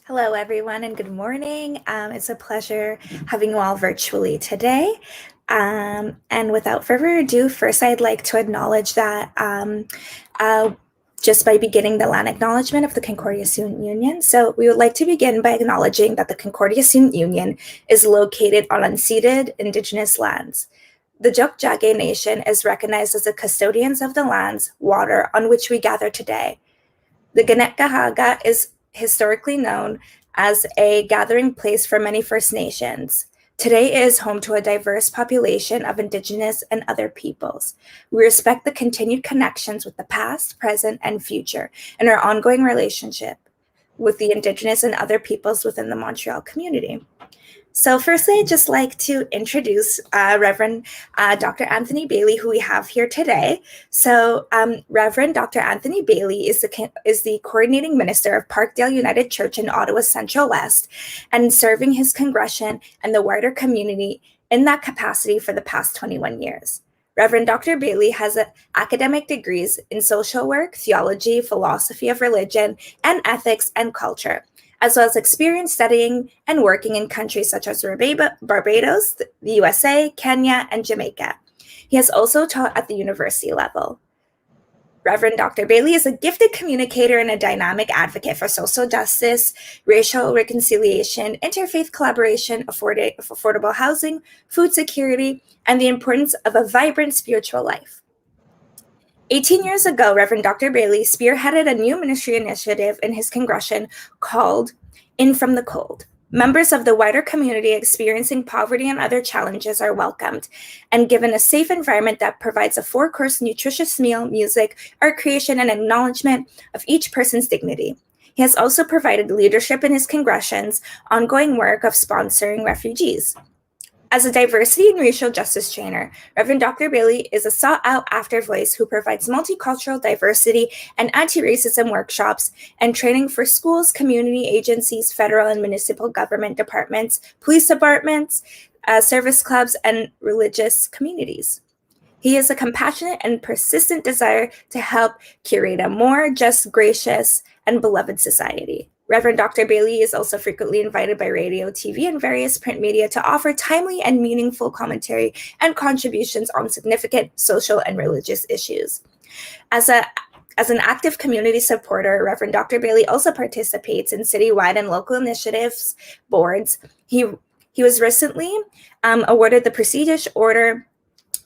Hello, everyone, and good morning. It's a pleasure having you all virtually today. And without further ado, first I'd like to acknowledge that uh, just by beginning the land acknowledgement of the Concordia Student Union. So we would like to begin by acknowledging that the Concordia Student Union is located on unceded Indigenous lands. The Juk-Jagé Nation is recognized as the custodians of the lands, water on which we gather today. The Ganetgahaga is historically known as a gathering place for many First Nations. Today it is home to a diverse population of Indigenous and other peoples. We respect the continued connections with the past, present, and future in our ongoing relationship with the Indigenous and other peoples within the Montreal community. So firstly, I'd just like to introduce Reverend Dr. Anthony Bailey, who we have here today. So Reverend Dr. Anthony Bailey is the coordinating minister of Parkdale United Church in Ottawa's Central West, and serving his congregation and the wider community in that capacity for the past 21 years. Reverend Dr. Bailey has academic degrees in social work, theology, philosophy of religion, and ethics and culture, as well as experience studying and working in countries such as Barbados, the USA, Kenya, and Jamaica. He has also taught at the university level. Reverend Dr. Bailey is a gifted communicator and a dynamic advocate for social justice, racial reconciliation, interfaith collaboration, affordable housing, food security, and the importance of a vibrant spiritual life. 18 years ago, Reverend Dr. Bailey spearheaded a new ministry initiative in his congregation called In From the Cold. Members of the wider community experiencing poverty and other challenges are welcomed and given a safe environment that provides a four-course nutritious meal, music, art creation, and acknowledgement of each person's dignity. He has also provided leadership in his congregation's ongoing work of sponsoring refugees. As a diversity and racial justice trainer, Reverend Dr. Bailey is a sought-out-after voice who provides multicultural diversity and anti-racism workshops and training for schools, community agencies, federal and municipal government departments, police departments, service clubs, and religious communities. He has a compassionate and persistent desire to help curate a more just, gracious, and beloved society. Reverend Dr. Bailey is also frequently invited by radio, TV, and various print media to offer timely and meaningful commentary and contributions on significant social and religious issues. As an active community supporter, Reverend Dr. Bailey also participates in citywide and local initiatives, boards. He was recently awarded the prestigious Order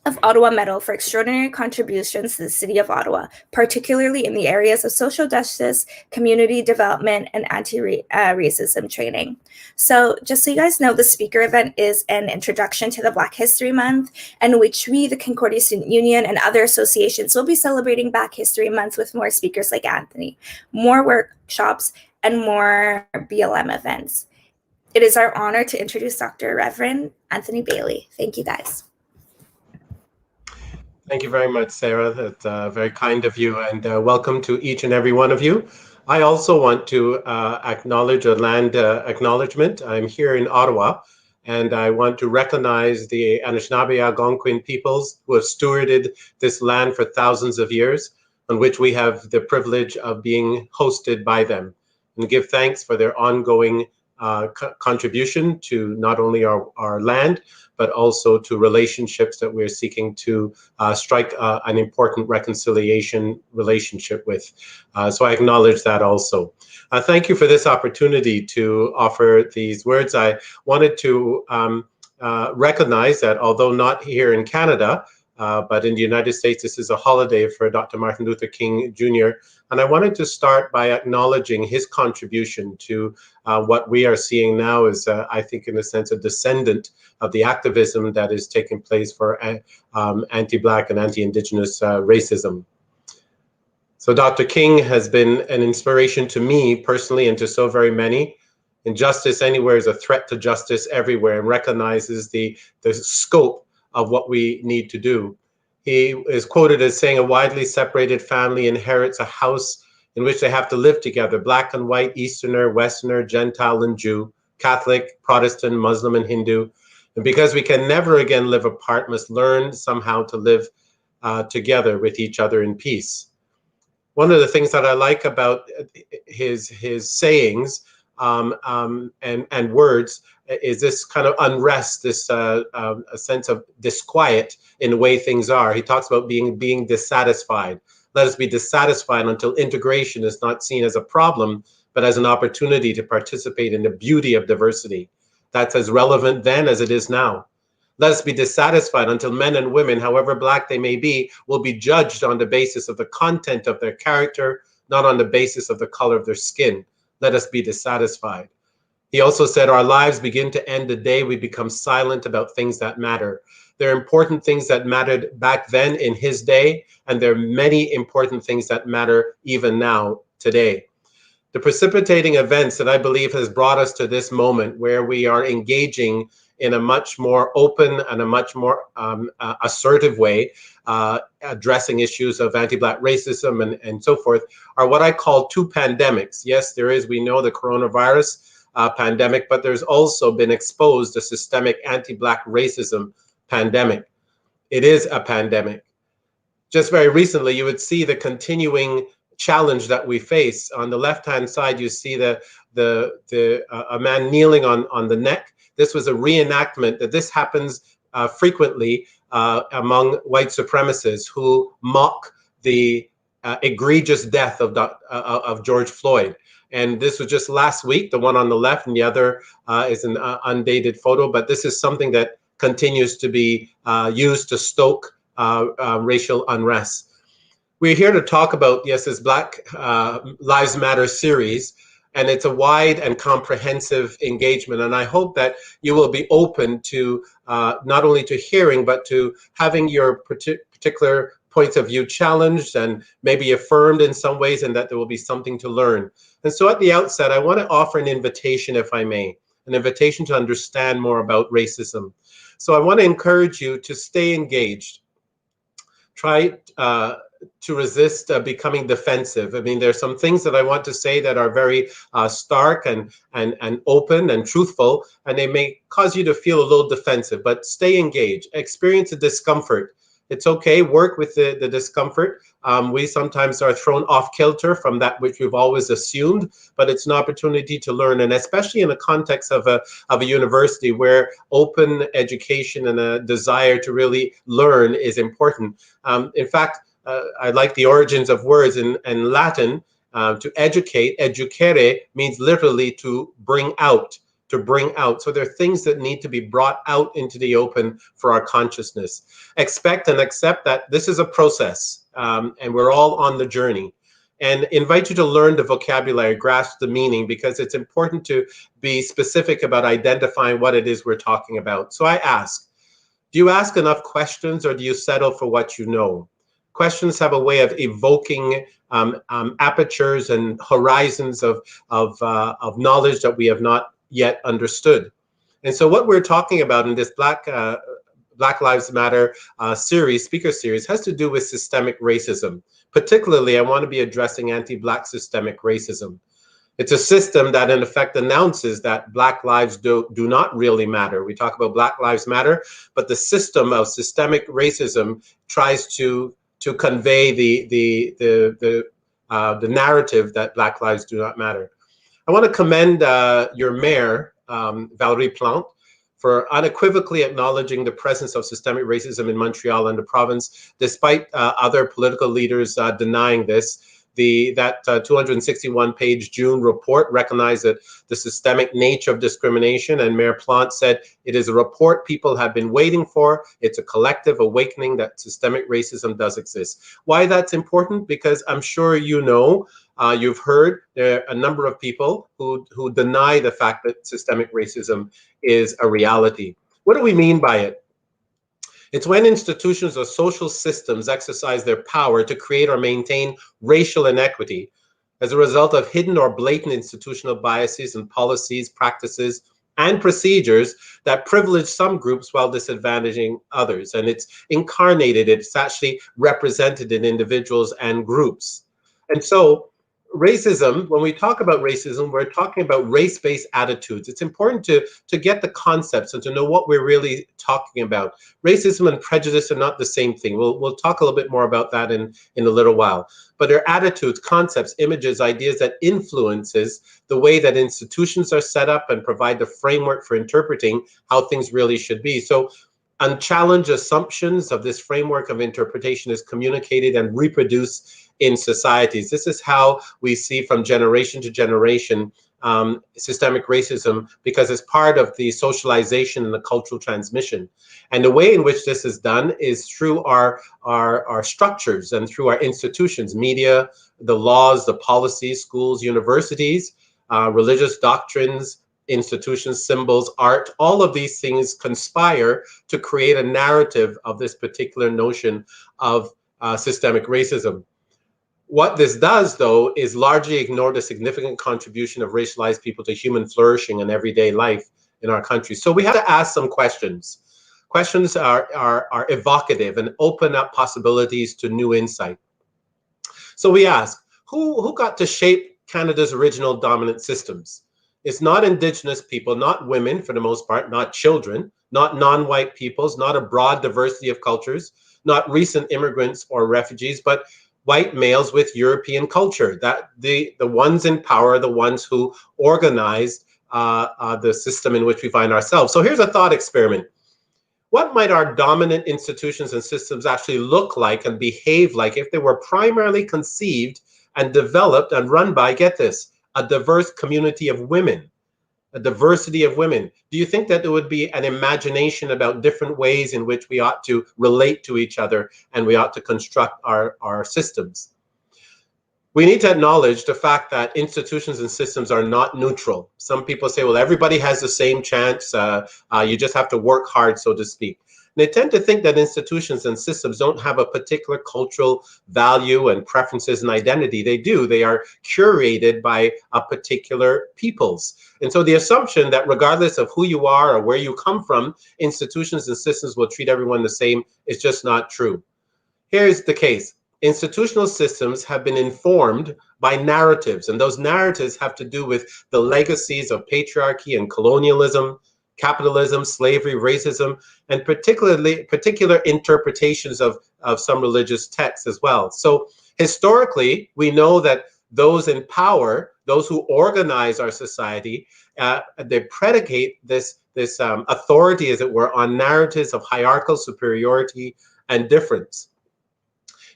of Ottawa Medal for extraordinary contributions to the City of Ottawa, particularly in the areas of social justice, community development, and anti-racism training. So just so you guys know, the speaker event is an introduction to the Black History Month, in which we, the Concordia Student Union, and other associations will be celebrating Black History Month with more speakers like Anthony, more workshops, and more BLM events. It is our honor to introduce Dr. Reverend Anthony Bailey. Thank you, guys. Thank you very much, Sarah. That's very kind of you, and welcome to each and every one of you. I also want to acknowledge a land acknowledgement. I'm here in Ottawa, and I want to recognize the Anishinaabe Algonquin peoples who have stewarded this land for thousands of years, on which we have the privilege of being hosted by them, and give thanks for their ongoing contribution to not only our land, but also to relationships that we're seeking to strike an important reconciliation relationship with. So I acknowledge that also. Thank you for this opportunity to offer these words. I wanted to recognize that although not here in Canada, but in the United States, this is a holiday for Dr. Martin Luther King Jr. And I wanted to start by acknowledging his contribution to what we are seeing now is, I think, in a sense, a descendant of the activism that is taking place for anti-Black and anti-Indigenous racism. So Dr. King has been an inspiration to me personally and to so very many. Injustice anywhere is a threat to justice everywhere, and recognizes the scope of what we need to do. He is quoted as saying, a widely separated family inherits a house in which they have to live together, Black and white, Easterner, Westerner, Gentile and Jew, Catholic, Protestant, Muslim and Hindu. And because we can never again live apart, must learn somehow to live together with each other in peace. One of the things that I like about his sayings and words is this kind of unrest, this a sense of disquiet in the way things are. He talks about being dissatisfied. Let us be dissatisfied until integration is not seen as a problem, but as an opportunity to participate in the beauty of diversity. That's as relevant then as it is now. Let us be dissatisfied until men and women, however Black they may be, will be judged on the basis of the content of their character, not on the basis of the color of their skin. Let us be dissatisfied. He also said, our lives begin to end the day we become silent about things that matter. There are important things that mattered back then in his day, and there are many important things that matter even now, today. The precipitating events that I believe has brought us to this moment where we are engaging in a much more open and a much more assertive way, addressing issues of anti-Black racism and so forth, are what I call two pandemics. Yes, there is, we know, the coronavirus pandemic, but there's also been exposed a systemic anti-Black racism pandemic. It is a pandemic. Just very recently, you would see the continuing challenge that we face. On the left-hand side, you see a man kneeling on the neck. This was a reenactment that this happens frequently among white supremacists who mock the egregious death of George Floyd. And this was just last week, the one on the left, and the other is an undated photo. But this is something that continues to be used to stoke racial unrest. We're here to talk about, yes, this Black Lives Matter series, and it's a wide and comprehensive engagement. And I hope that you will be open to not only to hearing, but to having your particular points of view challenged and maybe affirmed in some ways, and that there will be something to learn. And so at the outset, I want to offer an invitation, if I may, an invitation to understand more about racism. So I want to encourage you to stay engaged. Try to resist becoming defensive. I mean, there's some things that I want to say that are very stark and open and truthful, and they may cause you to feel a little defensive, but stay engaged. Experience the discomfort. It's okay, work with the discomfort. We sometimes are thrown off kilter from that which we've always assumed, but it's an opportunity to learn, and especially in the context of a university where open education and a desire to really learn is important. In fact, I like the origins of words in Latin. To educate, educere, means literally to bring out, to bring out. So there are things that need to be brought out into the open for our consciousness. Expect and accept that this is a process, and we're all on the journey. And invite you to learn the vocabulary, grasp the meaning, because it's important to be specific about identifying what it is we're talking about. So I ask, do you ask enough questions, or do you settle for what you know? Questions have a way of evoking apertures and horizons of knowledge that we have not yet understood. And so what we're talking about in this Black Lives Matter speaker series has to do with systemic racism. Particularly, I want to be addressing anti-Black systemic racism. It's a system that in effect announces that Black lives do not really matter. We talk about Black Lives Matter, but the system of systemic racism tries to convey the narrative that Black lives do not matter. I want to commend your mayor, Valérie Plante, for unequivocally acknowledging the presence of systemic racism in Montreal and the province, despite other political leaders denying this. That 261-page June report recognized that the systemic nature of discrimination, and Mayor Plante said it is a report people have been waiting for. It's a collective awakening that systemic racism does exist. Why that's important? Because I'm sure you know, you've heard there are a number of people who deny the fact that systemic racism is a reality. What do we mean by it? It's when institutions or social systems exercise their power to create or maintain racial inequity as a result of hidden or blatant institutional biases and policies, practices, and procedures that privilege some groups while disadvantaging others. And it's incarnated, it's actually represented in individuals and groups. And so racism, when we talk about racism, we're talking about race-based attitudes. It's important to get the concepts and to know what we're really talking about. Racism and prejudice are not the same thing. We'll talk a little bit more about that in a little while. But they're attitudes, concepts, images, ideas that influences the way that institutions are set up and provide the framework for interpreting how things really should be. So unchallenged assumptions of this framework of interpretation is communicated and reproduced in societies. This is how we see from generation to generation systemic racism, because it's part of the socialization and the cultural transmission. And the way in which this is done is through our structures and through our institutions, media, the laws, the policies, schools, universities, religious doctrines, institutions, symbols, art. All of these things conspire to create a narrative of this particular notion of systemic racism. What this does, though, is largely ignore the significant contribution of racialized people to human flourishing and everyday life in our country. So we have to ask some questions. Questions are evocative and open up possibilities to new insight. So we ask, who got to shape Canada's original dominant systems? It's not Indigenous people, not women for the most part, not children, not non-white peoples, not a broad diversity of cultures, not recent immigrants or refugees, but white males with European culture. That the ones in power are the ones who organized the system in which we find ourselves. So here's a thought experiment. What might our dominant institutions and systems actually look like and behave like if they were primarily conceived and developed and run by, get this, a diverse community of women? A diversity of women. Do you think that there would be an imagination about different ways in which we ought to relate to each other and we ought to construct our systems? We need to acknowledge the fact that institutions and systems are not neutral. Some people say, well, everybody has the same chance. You just have to work hard, so to speak. They tend to think that institutions and systems don't have a particular cultural value and preferences and identity. They do. They are curated by a particular peoples. And so the assumption that regardless of who you are or where you come from, institutions and systems will treat everyone the same is just not true. Here's the case. Institutional systems have been informed by narratives, and those narratives have to do with the legacies of patriarchy and colonialism, capitalism, slavery, racism, and particular interpretations of some religious texts as well. So historically, we know that those in power, those who organize our society, they predicate this authority, as it were, on narratives of hierarchical superiority and difference.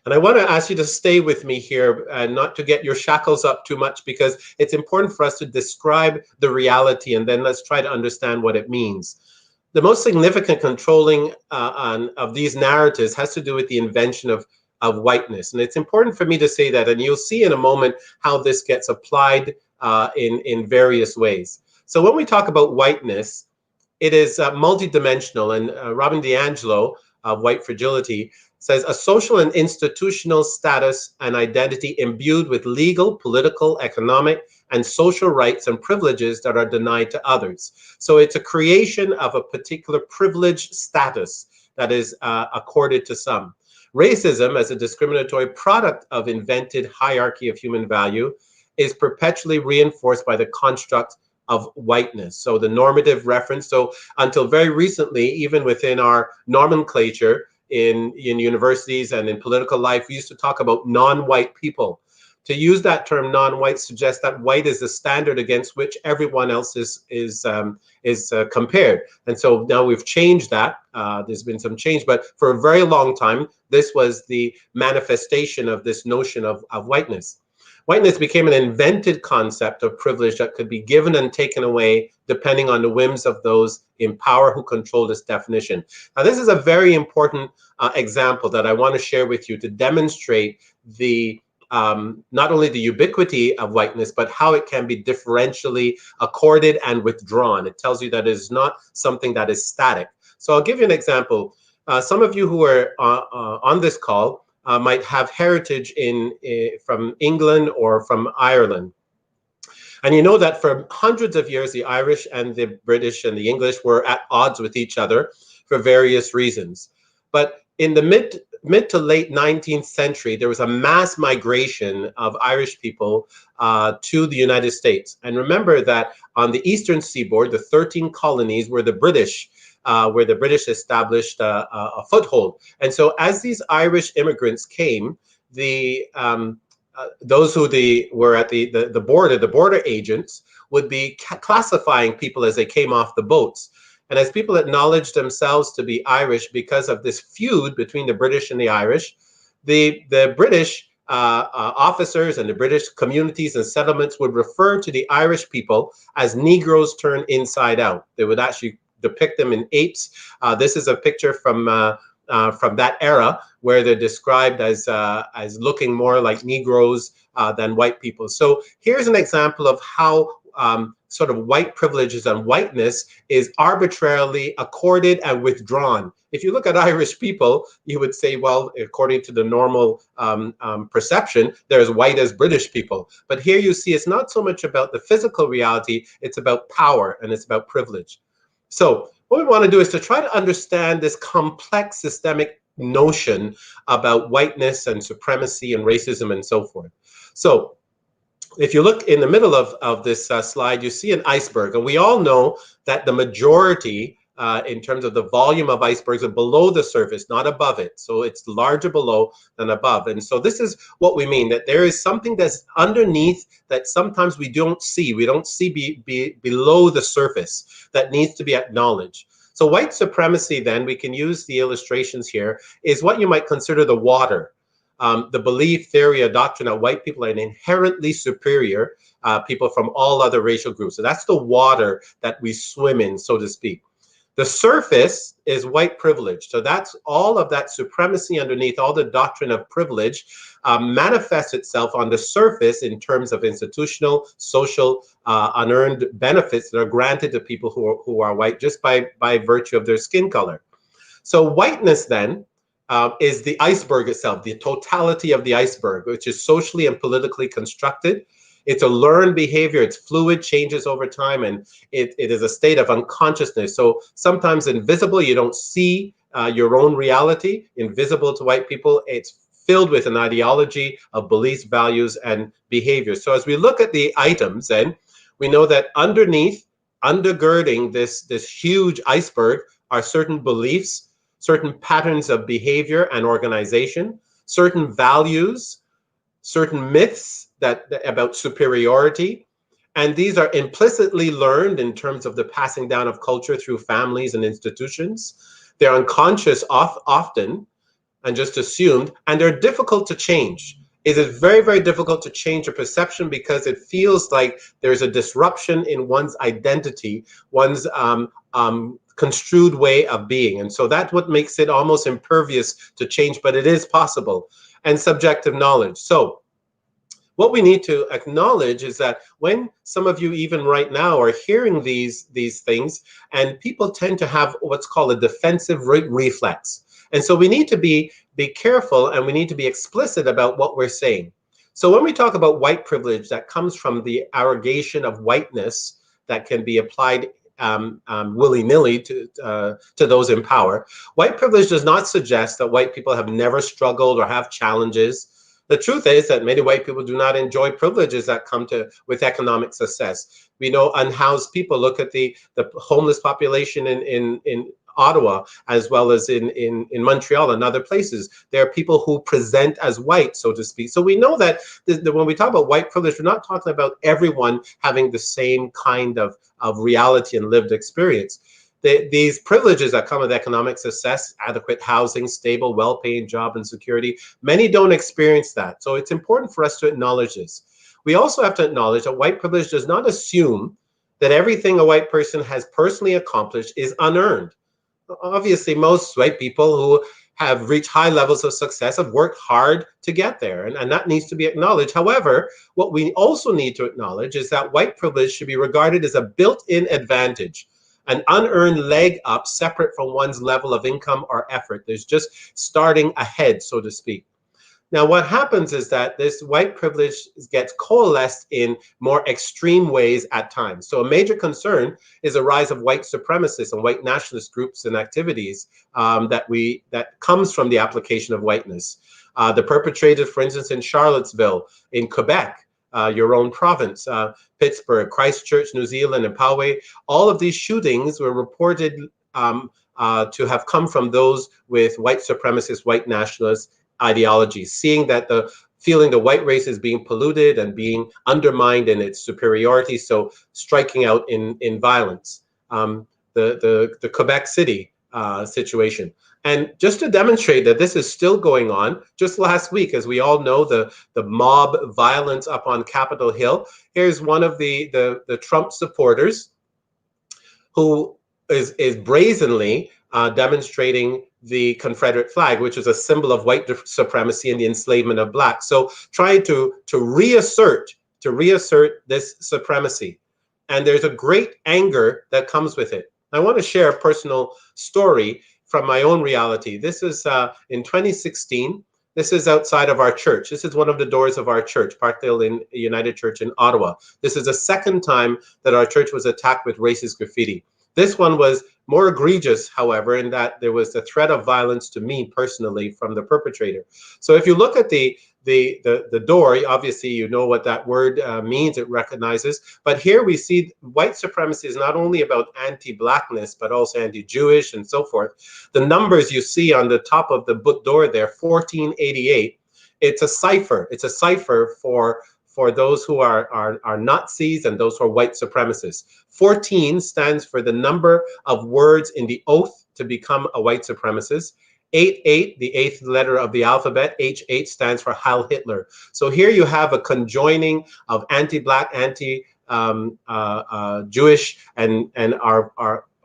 And I want to ask you to stay with me here and not to get your shackles up too much, because it's important for us to describe the reality and then let's try to understand what it means. The most significant controlling of these narratives has to do with the invention of whiteness. And it's important for me to say that, and you'll see in a moment how this gets applied in various ways. So when we talk about whiteness, it is multidimensional, and Robin DiAngelo of White Fragility says a social and institutional status and identity imbued with legal, political, economic, and social rights and privileges that are denied to others. So it's a creation of a particular privileged status that is accorded to some. Racism, as a discriminatory product of invented hierarchy of human value, is perpetually reinforced by the construct of whiteness. So the normative reference, so until very recently, even within our nomenclature, in universities and in political life, we used to talk about non-white people. To use that term non-white suggests that white is the standard against which everyone else is compared. And so now we've changed that. There's been some change, but for a very long time, this was the manifestation of this notion of whiteness. Whiteness became an invented concept of privilege that could be given and taken away depending on the whims of those in power who control this definition. Now, this is a very important example that I want to share with you to demonstrate the not only the ubiquity of whiteness, but how it can be differentially accorded and withdrawn. It tells you that it is not something that is static. So I'll give you an example. Some of you who are on this call might have heritage from England or from Ireland. And you know that for hundreds of years, the Irish and the British and the English were at odds with each other for various reasons. But in the mid to late 19th century, there was a mass migration of Irish people to the United States. And remember that on the eastern seaboard, the 13 colonies were the British, where the British established a foothold. And so as these Irish immigrants came, those who were at the border, the border agents, would be classifying people as they came off the boats. And as people acknowledged themselves to be Irish because of this feud between the British and the Irish, the British officers and the British communities and settlements would refer to the Irish people as Negroes turned inside out. They would actually depict them in apes. This is a picture from that era where they're described as looking more like Negroes than white people. So here's an example of how sort of white privileges and whiteness is arbitrarily accorded and withdrawn. If you look at Irish people, you would say, well, according to the normal perception, they're as white as British people. But here you see it's not so much about the physical reality, it's about power and it's about privilege. So what we want to do is to try to understand this complex systemic notion about whiteness and supremacy and racism and so forth. So if you look in the middle of this slide, you see an iceberg. And we all know that the majority, in terms of the volume of icebergs, are below the surface, not above it. So it's larger below than above. And so this is what we mean, that there is something that's underneath that sometimes we don't see. We don't see below the surface that needs to be acknowledged. So white supremacy, then, we can use the illustrations here, is what you might consider the water. The belief, theory, or doctrine that white people are an inherently superior people from all other racial groups. So that's the water that we swim in, so to speak. The surface is white privilege. So that's all of that supremacy underneath, all the doctrine of privilege manifests itself on the surface in terms of institutional, social, unearned benefits that are granted to people who are white just by virtue of their skin color. So whiteness then is the iceberg itself, the totality of the iceberg, which is socially and politically constructed. It's a learned behavior, it's fluid, changes over time, and it is a state of unconsciousness. So sometimes invisible, you don't see your own reality. Invisible to white people, it's filled with an ideology of beliefs, values, and behaviors. So as we look at the items, then we know that undergirding this huge iceberg are certain beliefs, certain patterns of behavior and organization, certain values, certain myths about superiority. And these are implicitly learned in terms of the passing down of culture through families and institutions. They're unconscious often and just assumed, and they're difficult to change. It is very, very difficult to change a perception because it feels like there's a disruption in one's identity, one's construed way of being. And so that's what makes it almost impervious to change, but it is possible. And subjective knowledge. So what we need to acknowledge is that when some of you even right now are hearing these things, and people tend to have what's called a defensive reflex. And so we need to be careful and we need to be explicit about what we're saying. So when we talk about white privilege that comes from the arrogation of whiteness that can be applied willy-nilly to those in power, white privilege does not suggest that white people have never struggled or have challenges. The truth is that many white people do not enjoy privileges that come with economic success. We know unhoused people. Look at the homeless population in Ottawa, as well as in Montreal and other places. There are people who present as white, so to speak. So we know that when we talk about white privilege, we're not talking about everyone having the same kind of reality and lived experience. These privileges that come with economic success, adequate housing, stable, well-paying job and security, many don't experience that. So it's important for us to acknowledge this. We also have to acknowledge that white privilege does not assume that everything a white person has personally accomplished is unearned. Obviously, most white people who have reached high levels of success have worked hard to get there, and that needs to be acknowledged. However, what we also need to acknowledge is that white privilege should be regarded as a built-in advantage, an unearned leg up separate from one's level of income or effort. There's just starting ahead, so to speak. Now, what happens is that this white privilege gets coalesced in more extreme ways at times. So a major concern is a rise of white supremacists and white nationalist groups and activities that comes from the application of whiteness. The perpetrated, for instance, in Charlottesville, in Quebec, your own province, Pittsburgh, Christchurch, New Zealand, and Poway, all of these shootings were reported to have come from those with white supremacist, white nationalist ideologies, seeing that feeling the white race is being polluted and being undermined in its superiority, so striking out in violence. The Quebec City situation. And just to demonstrate that this is still going on, just last week, as we all know, the mob violence up on Capitol Hill, here's one of the Trump supporters who is brazenly demonstrating the Confederate flag, which is a symbol of white supremacy and the enslavement of blacks. So trying to reassert this supremacy. And there's a great anger that comes with it. I want to share a personal story from my own reality. This is in 2016. This is outside of our church. This is one of the doors of our church, Parkdale United Church in Ottawa. This is the second time that our church was attacked with racist graffiti. This one was more egregious, however, in that there was a threat of violence to me personally from the perpetrator. So if you look at the door, obviously you know what that word means, it recognizes. But here we see white supremacy is not only about anti-blackness, but also anti-Jewish and so forth. The numbers you see on the top of the door there, 1488, it's a cipher. It's a cipher for those who are Nazis and those who are white supremacists. 14 stands for the number of words in the oath to become a white supremacist. 88, the eighth letter of the alphabet, H8 stands for Heil Hitler. So here you have a conjoining of anti-black, anti-Jewish, and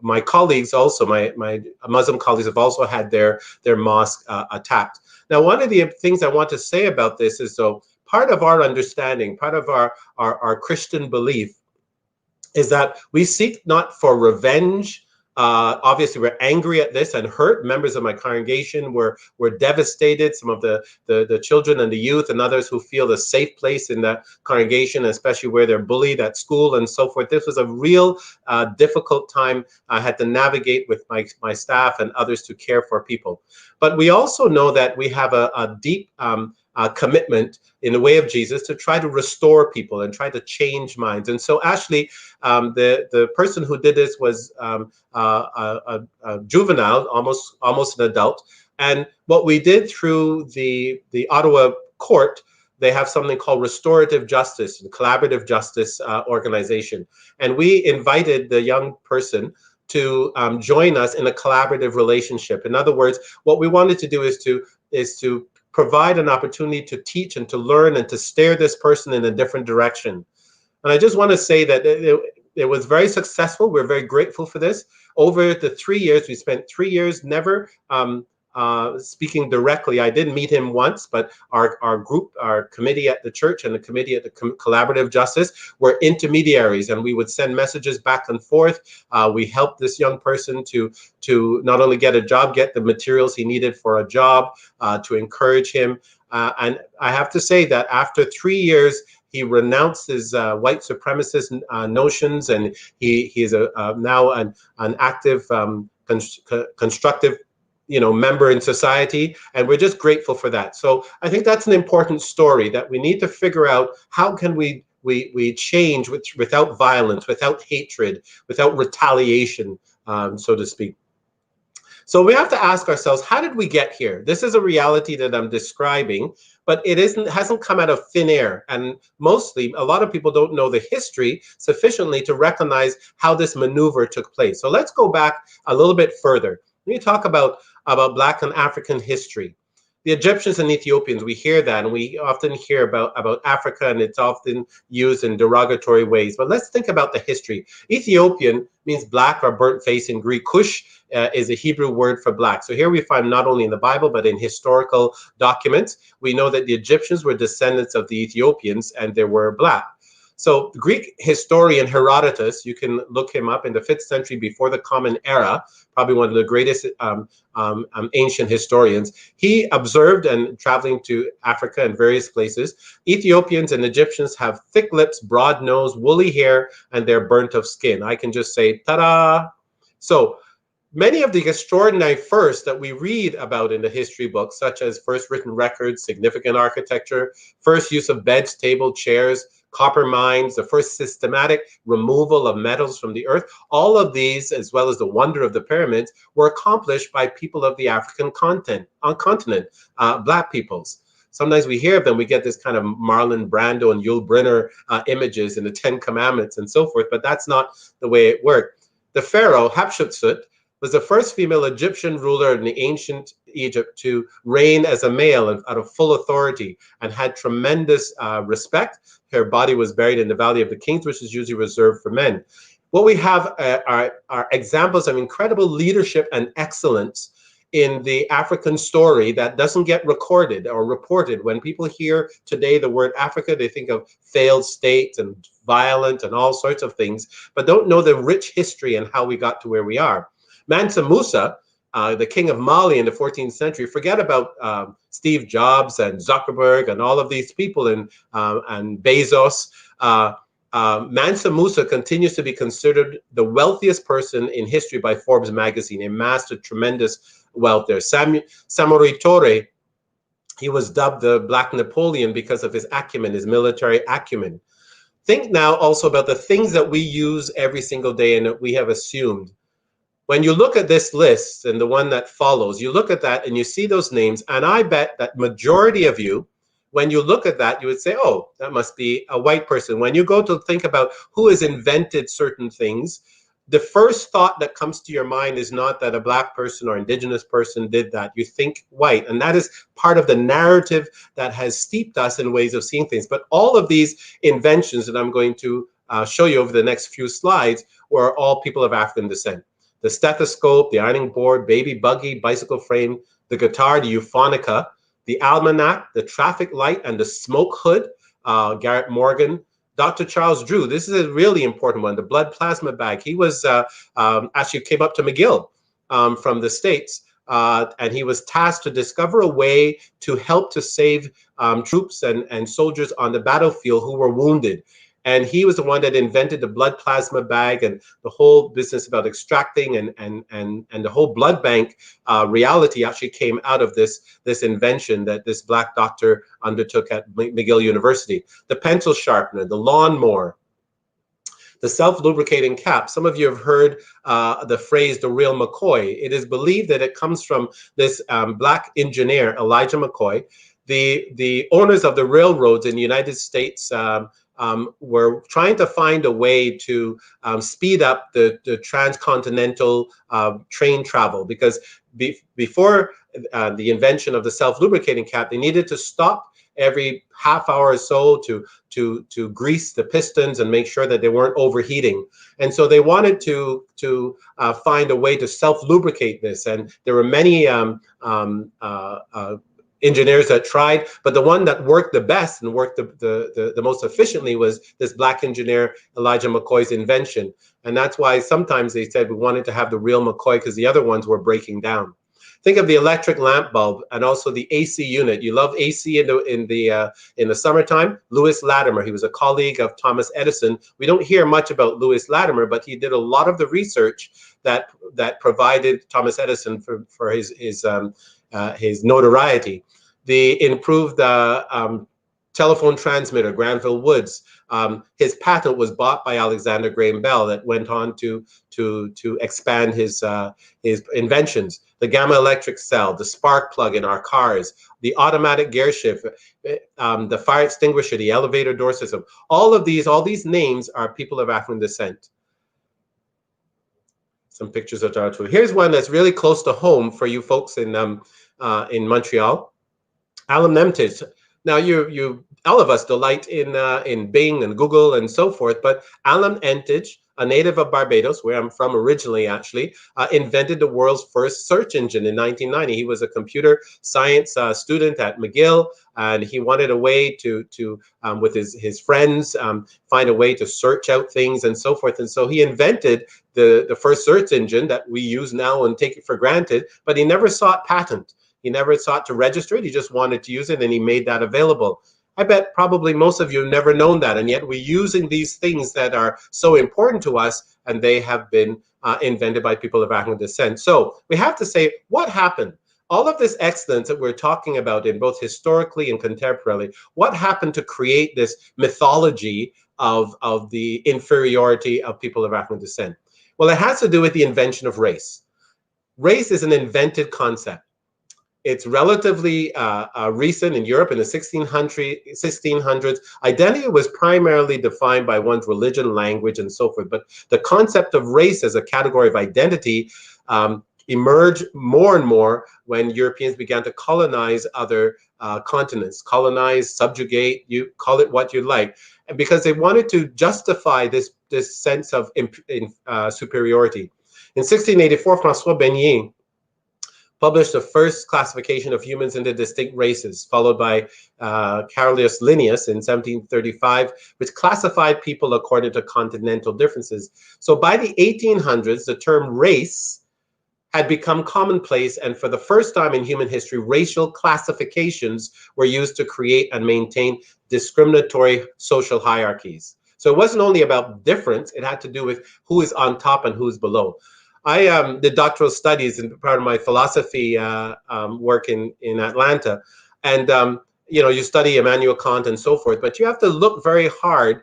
my colleagues also, my Muslim colleagues have also had their mosque attacked. Now, one of the things I want to say about this is, so part of our understanding, part of our Christian belief is that we seek not for revenge. Obviously, we're angry at this and hurt. Members of my congregation were devastated. Some of the children and the youth and others who feel a safe place in that congregation, especially where they're bullied at school and so forth. This was a real difficult time I had to navigate with my staff and others to care for people. But we also know that we have a deep commitment in the way of Jesus to try to restore people and try to change minds. And so Ashley, the person who did this was a juvenile, almost an adult. And what we did through the Ottawa court, they have something called restorative justice, the collaborative justice organization. And we invited the young person to join us in a collaborative relationship. In other words, what we wanted to do is to provide an opportunity to teach and to learn and to steer this person in a different direction. And I just want to say that it was very successful. We're very grateful for this. Over the 3 years, we spent 3 years never speaking directly. I did meet him once, but our group, our committee at the church and the committee at the Collaborative Justice were intermediaries, and we would send messages back and forth. We helped this young person to not only get a job, get the materials he needed for a job, to encourage him. And I have to say that after 3 years, he renounced his white supremacist notions, and he is now an active, constructive, member in society, and we're just grateful for that. So I think that's an important story that we need to figure out. How can we change without violence, without hatred, without retaliation, so to speak. So we have to ask ourselves, how did we get here? This is a reality that I'm describing, but it hasn't come out of thin air. And mostly, a lot of people don't know the history sufficiently to recognize how this maneuver took place. So let's go back a little bit further. Let me talk about Black and African history. The Egyptians and Ethiopians, we hear that, and we often hear about Africa, and it's often used in derogatory ways. But let's think about the history. Ethiopian means black or burnt face in Greek. Cush is a Hebrew word for black. So here we find not only in the Bible, but in historical documents, we know that the Egyptians were descendants of the Ethiopians, and they were black. So Greek historian Herodotus, you can look him up in the 5th century before the Common Era, probably one of the greatest ancient historians. He observed, and traveling to Africa and various places, Ethiopians and Egyptians have thick lips, broad nose, woolly hair, and they're burnt of skin. I can just say, ta-da! So many of the extraordinary firsts that we read about in the history books, such as first written records, significant architecture, first use of beds, tables, chairs, copper mines, the first systematic removal of metals from the earth, all of these, as well as the wonder of the pyramids, were accomplished by people of the African continent, Black peoples. Sometimes we hear of them, we get this kind of Marlon Brando and Yul Brynner images in the Ten Commandments and so forth, but that's not the way it worked. The pharaoh, Hatshepsut, was the first female Egyptian ruler in the ancient Egypt to reign as a male and out of full authority, and had tremendous respect. Her body was buried in the Valley of the Kings, which is usually reserved for men. What we have are examples of incredible leadership and excellence in the African story that doesn't get recorded or reported. When people hear today the word Africa, they think of failed states and violent and all sorts of things, but don't know the rich history and how we got to where we are. Mansa Musa, the king of Mali in the 14th century, forget about Steve Jobs and Zuckerberg and all of these people and Bezos. Mansa Musa continues to be considered the wealthiest person in history by Forbes magazine. He amassed a tremendous wealth there. Samori Toure, he was dubbed the Black Napoleon because of his acumen, his military acumen. Think now also about the things that we use every single day and that we have assumed. When you look at this list and the one that follows, you look at that and you see those names, and I bet that majority of you, when you look at that, you would say, oh, that must be a white person. When you go to think about who has invented certain things, the first thought that comes to your mind is not that a Black person or indigenous person did that. You think white, and that is part of the narrative that has steeped us in ways of seeing things. But all of these inventions that I'm going to show you over the next few slides were all people of African descent. The stethoscope, the ironing board, baby buggy, bicycle frame, the guitar, the euphonica, the almanac, the traffic light, and the smoke hood, Garrett Morgan. Dr. Charles Drew, this is a really important one, the blood plasma bag. He was actually came up to McGill from the States, and he was tasked to discover a way to help to save troops and soldiers on the battlefield who were wounded. And he was the one that invented the blood plasma bag and the whole business about extracting and the whole blood bank reality actually came out of this invention that this Black doctor undertook at McGill University. The pencil sharpener, the lawnmower, the self-lubricating cap. Some of you have heard the phrase, the real McCoy. It is believed that it comes from this Black engineer, Elijah McCoy. The owners of the railroads in the United States were trying to find a way to speed up the transcontinental train travel, because before the invention of the self-lubricating cap, they needed to stop every half hour or so to grease the pistons and make sure that they weren't overheating. And so they wanted to find a way to self-lubricate this. And there were many engineers that tried, but the one that worked the best and worked the most efficiently was this Black engineer, Elijah McCoy's invention. And that's why sometimes they said we wanted to have the real McCoy because the other ones were breaking down. Think of the electric lamp bulb and also the AC unit. You love AC in the summertime. Lewis Latimer, he was a colleague of Thomas Edison. We don't hear much about Lewis Latimer, but he did a lot of the research that provided Thomas Edison for his notoriety. The improved telephone transmitter, Granville Woods. His patent was bought by Alexander Graham Bell that went on to expand his inventions. The gamma electric cell, the spark plug in our cars, the automatic gear shift, the fire extinguisher, the elevator door system. All these names are people of African descent. Some pictures of our tour. Here's one that's really close to home for you folks in Montreal. Alan Nemtic. Now all of us delight in Bing and Google and so forth, but Alan Nemtic a native of Barbados, where I'm from originally, actually, invented the world's first search engine in 1990. He was a computer science student at McGill, and he wanted a way to with his friends, find a way to search out things and so forth. And so he invented the first search engine that we use now and take it for granted, but he never sought patent. He never sought to register it. He just wanted to use it, and he made that available. I bet probably most of you have never known that, and yet we're using these things that are so important to us, and they have been invented by people of African descent. So we have to say, what happened? All of this excellence that we're talking about in both historically and contemporarily, what happened to create this mythology of the inferiority of people of African descent? Well, it has to do with the invention of race. Race is an invented concept. It's relatively recent in Europe in the 1600s. Identity was primarily defined by one's religion, language, and so forth. But the concept of race as a category of identity emerged more and more when Europeans began to colonize other continents, colonize, subjugate, you call it what you like, and because they wanted to justify this sense of superiority. In 1684, François Beignet published the first classification of humans into distinct races, followed by Carolus Linnaeus in 1735, which classified people according to continental differences. So by the 1800s, the term race had become commonplace, and for the first time in human history, racial classifications were used to create and maintain discriminatory social hierarchies. So it wasn't only about difference, it had to do with who is on top and who's below. I did doctoral studies in part of my philosophy work in Atlanta, and you study Immanuel Kant and so forth, but you have to look very hard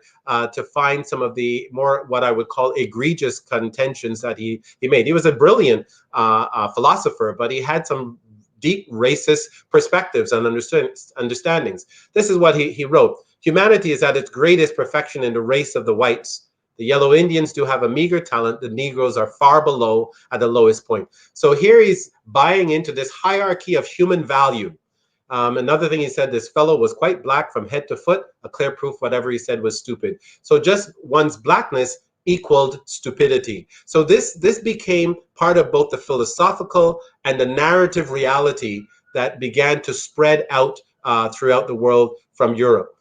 to find some of the more what I would call egregious contentions that he made. He was a brilliant philosopher, but he had some deep racist perspectives and understandings. This is what he wrote: "Humanity is at its greatest perfection in the race of the whites. The yellow Indians do have a meager talent. The Negroes are far below at the lowest point." So here he's buying into this hierarchy of human value. Another thing he said, this fellow was quite black from head to foot, a clear proof whatever he said was stupid. So just one's blackness equaled stupidity. So this became part of both the philosophical and the narrative reality that began to spread out throughout the world from Europe.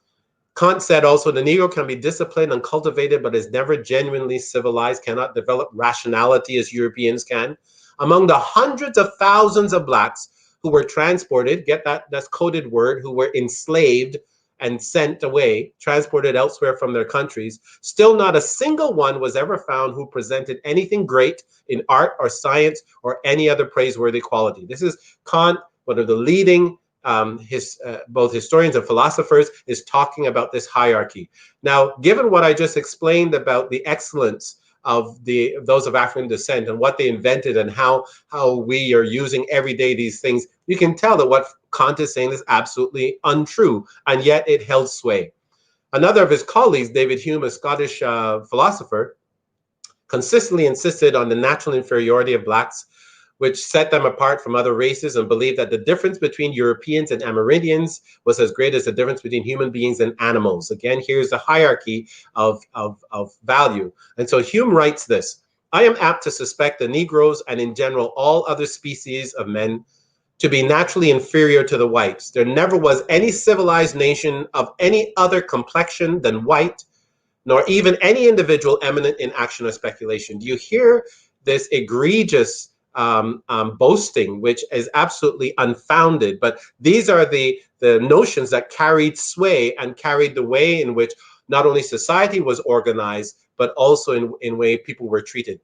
Kant said also, the Negro can be disciplined and cultivated, but is never genuinely civilized, cannot develop rationality as Europeans can. Among the hundreds of thousands of blacks who were transported, get that's coded word, who were enslaved and sent away, transported elsewhere from their countries, still not a single one was ever found who presented anything great in art or science or any other praiseworthy quality. This is Kant, one of the leading both historians and philosophers, is talking about this hierarchy. Now, given what I just explained about the excellence of those of African descent and what they invented and how we are using every day these things, you can tell that what Kant is saying is absolutely untrue, and yet it held sway. Another of his colleagues, David Hume, a Scottish philosopher, consistently insisted on the natural inferiority of blacks, which set them apart from other races, and believed that the difference between Europeans and Amerindians was as great as the difference between human beings and animals. Again, here's the hierarchy of value. And so Hume writes this: "I am apt to suspect the Negroes, and in general all other species of men, to be naturally inferior to the whites. There never was any civilized nation of any other complexion than white, nor even any individual eminent in action or speculation." Do you hear this egregious boasting, which is absolutely unfounded? But these are the notions that carried sway and carried the way in which not only society was organized, but also in way people were treated.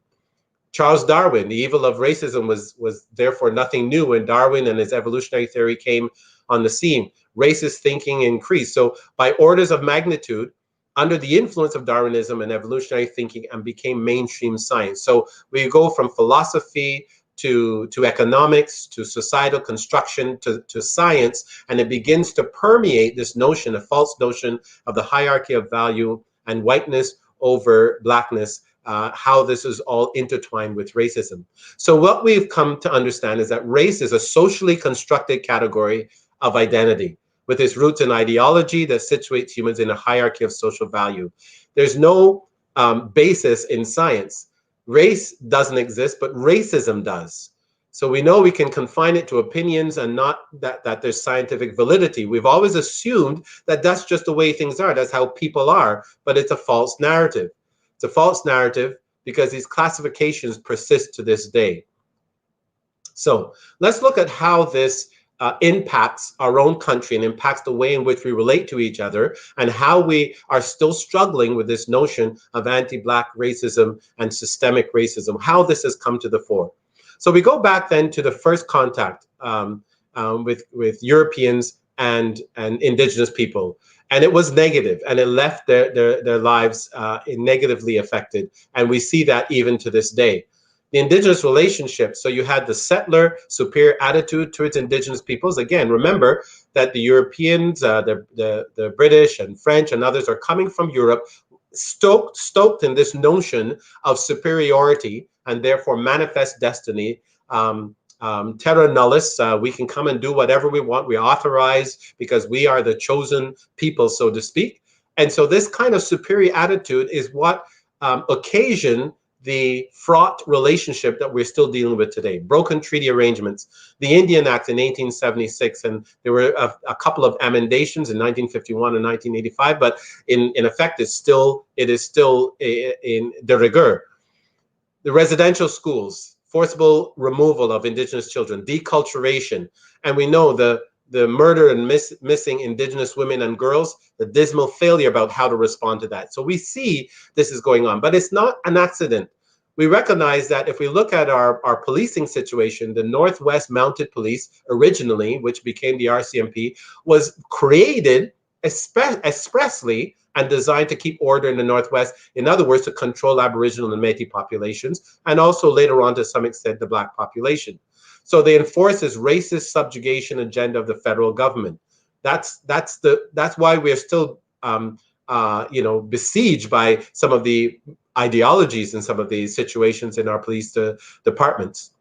Charles Darwin, the evil of racism was therefore nothing new when Darwin and his evolutionary theory came on the scene. Racist thinking increased. So by orders of magnitude, under the influence of Darwinism and evolutionary thinking, and became mainstream science. So we go from philosophy to economics, to societal construction, to science, and it begins to permeate this notion, a false notion of the hierarchy of value and whiteness over blackness, how this is all intertwined with racism. So what we've come to understand is that race is a socially constructed category of identity, with its roots in ideology that situates humans in a hierarchy of social value. There's no basis in science. Race doesn't exist, but racism does. So we know we can confine it to opinions and not that there's scientific validity. We've always assumed that that's just the way things are. That's how people are, but it's a false narrative. It's a false narrative because these classifications persist to this day. So let's look at how this impacts our own country and impacts the way in which we relate to each other, and how we are still struggling with this notion of anti-Black racism and systemic racism, how this has come to the fore. So we go back then to the first contact with Europeans and Indigenous people. And it was negative, and it left their lives negatively affected. And we see that even to this day. The Indigenous relationship, so you had the settler superior attitude towards Indigenous peoples. Again, remember that the Europeans, the British and French and others are coming from Europe, stoked in this notion of superiority and therefore manifest destiny. Terra nullis, we can come and do whatever we want. We authorize because we are the chosen people, so to speak. And so this kind of superior attitude is what occasioned the fraught relationship that we're still dealing with today. Broken treaty arrangements, the Indian Act in 1876, and there were a couple of amendations in 1951 and 1985, but in effect, it is still in de rigueur. The residential schools, forcible removal of Indigenous children, deculturation, and we know the murder and missing Indigenous women and girls, the dismal failure about how to respond to that. So we see this is going on, but it's not an accident. We recognize that if we look at our policing situation, the Northwest Mounted Police originally, which became the RCMP, was created expressly and designed to keep order in the Northwest. In other words, to control Aboriginal and Métis populations, and also later on to some extent the Black population. So they enforce this racist subjugation agenda of the federal government. That's why we're still besieged by some of the ideologies in some of these situations in our police departments.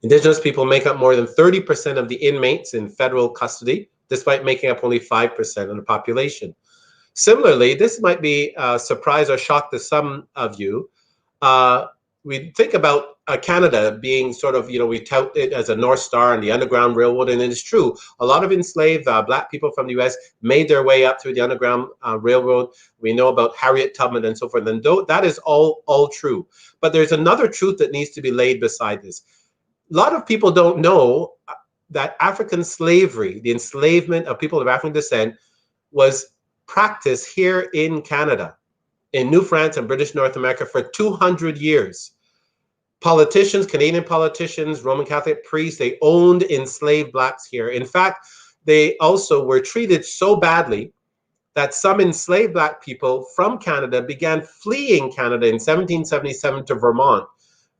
Indigenous people make up more than 30% of the inmates in federal custody, despite making up only 5% of the population. Similarly, this might be a surprise or shock to some of you. We think about Canada being sort of, we tout it as a North Star and the Underground Railroad, and it is true. A lot of enslaved Black people from the U.S. made their way up through the Underground Railroad. We know about Harriet Tubman and so forth, and that is all true. But there's another truth that needs to be laid beside this. A lot of people don't know that African slavery, the enslavement of people of African descent, was practiced here in Canada, in New France and British North America for 200 years. Politicians, Canadian politicians, Roman Catholic priests, they owned enslaved Blacks here. In fact, they also were treated so badly that some enslaved Black people from Canada began fleeing Canada in 1777 to Vermont.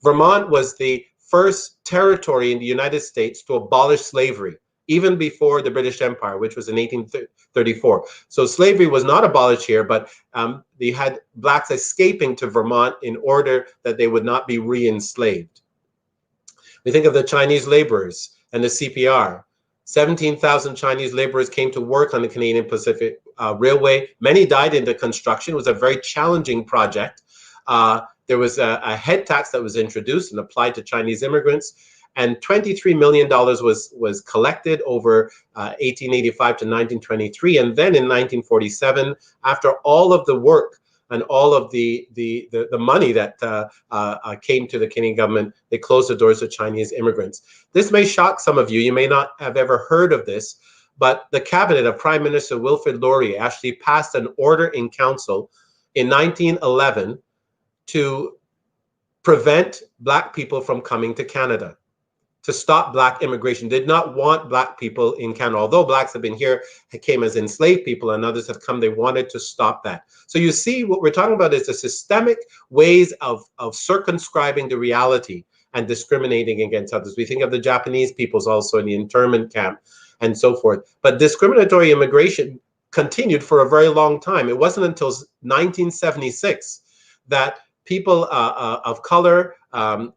Vermont was the first territory in the United States to abolish slavery, even before the British Empire, which was in 1834. So slavery was not abolished here, but they had Blacks escaping to Vermont in order that they would not be re-enslaved. We think of the Chinese laborers and the CPR. 17,000 Chinese laborers came to work on the Canadian Pacific Railway. Many died in the construction. It was a very challenging project. There was a head tax that was introduced and applied to Chinese immigrants, and $23 million was collected over 1885 to 1923. And then in 1947, after all of the work and all of the money that came to the Canadian government, they closed the doors to Chinese immigrants. This may shock some of you. You may not have ever heard of this, but the cabinet of Prime Minister Wilfrid Laurier actually passed an order in council in 1911 to prevent Black people from coming to Canada, to stop Black immigration. Did not want Black people in Canada. Although Blacks have been here, came as enslaved people, and others have come, they wanted to stop that. So you see, what we're talking about is the systemic ways of circumscribing the reality and discriminating against others. We think of the Japanese peoples also in the internment camp and so forth. But discriminatory immigration continued for a very long time. It wasn't until 1976 that people of color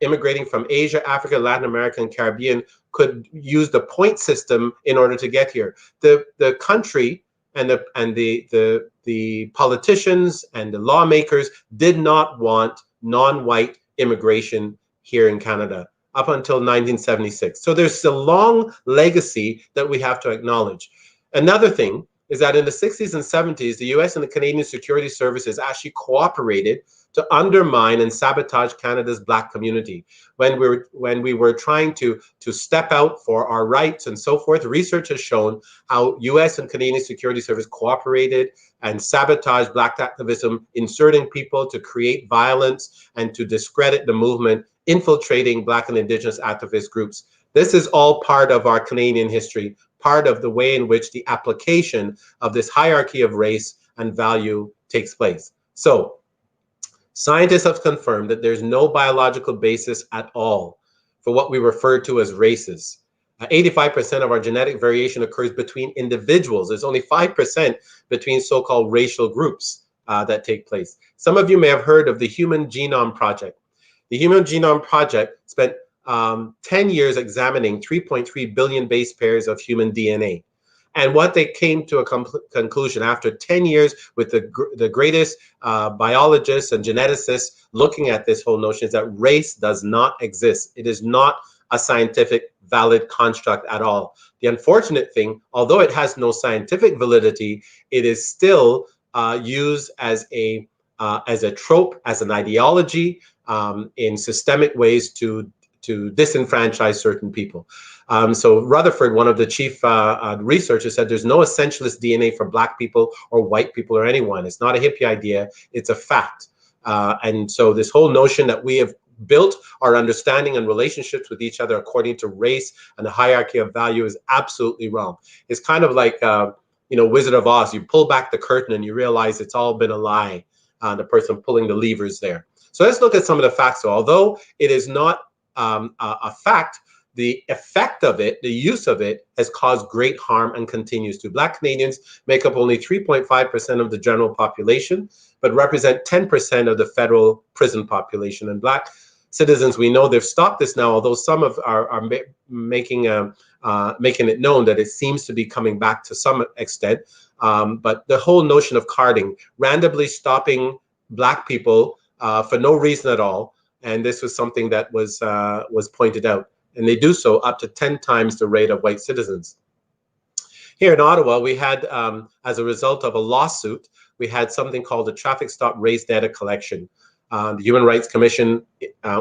immigrating from Asia, Africa, Latin America, and Caribbean could use the point system in order to get here. The country and the the politicians and the lawmakers did not want non-white immigration here in Canada up until 1976. So there's a long legacy that we have to acknowledge. Another thing is that in the 60s and 70s, the US and the Canadian security services actually cooperated to undermine and sabotage Canada's Black community. When we were trying to step out for our rights and so forth, research has shown how US and Canadian security service cooperated and sabotaged Black activism, inserting people to create violence and to discredit the movement, infiltrating Black and Indigenous activist groups. This is all part of our Canadian history, part of the way in which the application of this hierarchy of race and value takes place. So, scientists have confirmed that there's no biological basis at all for what we refer to as races. 85% of our genetic variation occurs between individuals. There's only 5% between so-called racial groups that take place. Some of you may have heard of the Human Genome Project. The Human Genome Project spent 10 years examining 3.3 billion base pairs of human DNA. And what they came to a conclusion after 10 years with the greatest biologists and geneticists looking at this whole notion is that race does not exist. It is not a scientific valid construct at all. The unfortunate thing, although it has no scientific validity, it is still used as a trope, as an ideology in systemic ways to disenfranchise certain people. So Rutherford, one of the chief researchers, said there's no essentialist DNA for Black people or white people or anyone. It's not a hippie idea, it's a fact. And so this whole notion that we have built our understanding and relationships with each other according to race and the hierarchy of value is absolutely wrong. It's kind of like, Wizard of Oz. You pull back the curtain and you realize it's all been a lie, the person pulling the levers there. So let's look at some of the facts. So although it is not a fact, the effect of it, the use of it, has caused great harm and continues to. Black Canadians make up only 3.5% of the general population, but represent 10% of the federal prison population. And Black citizens, we know they've stopped this now, although some are making it known that it seems to be coming back to some extent. But the whole notion of carding, randomly stopping Black people for no reason at all, and this was something that was pointed out, and they do so up to 10 times the rate of white citizens. Here in Ottawa, we had, as a result of a lawsuit, we had something called the traffic stop race data collection. The Human Rights Commission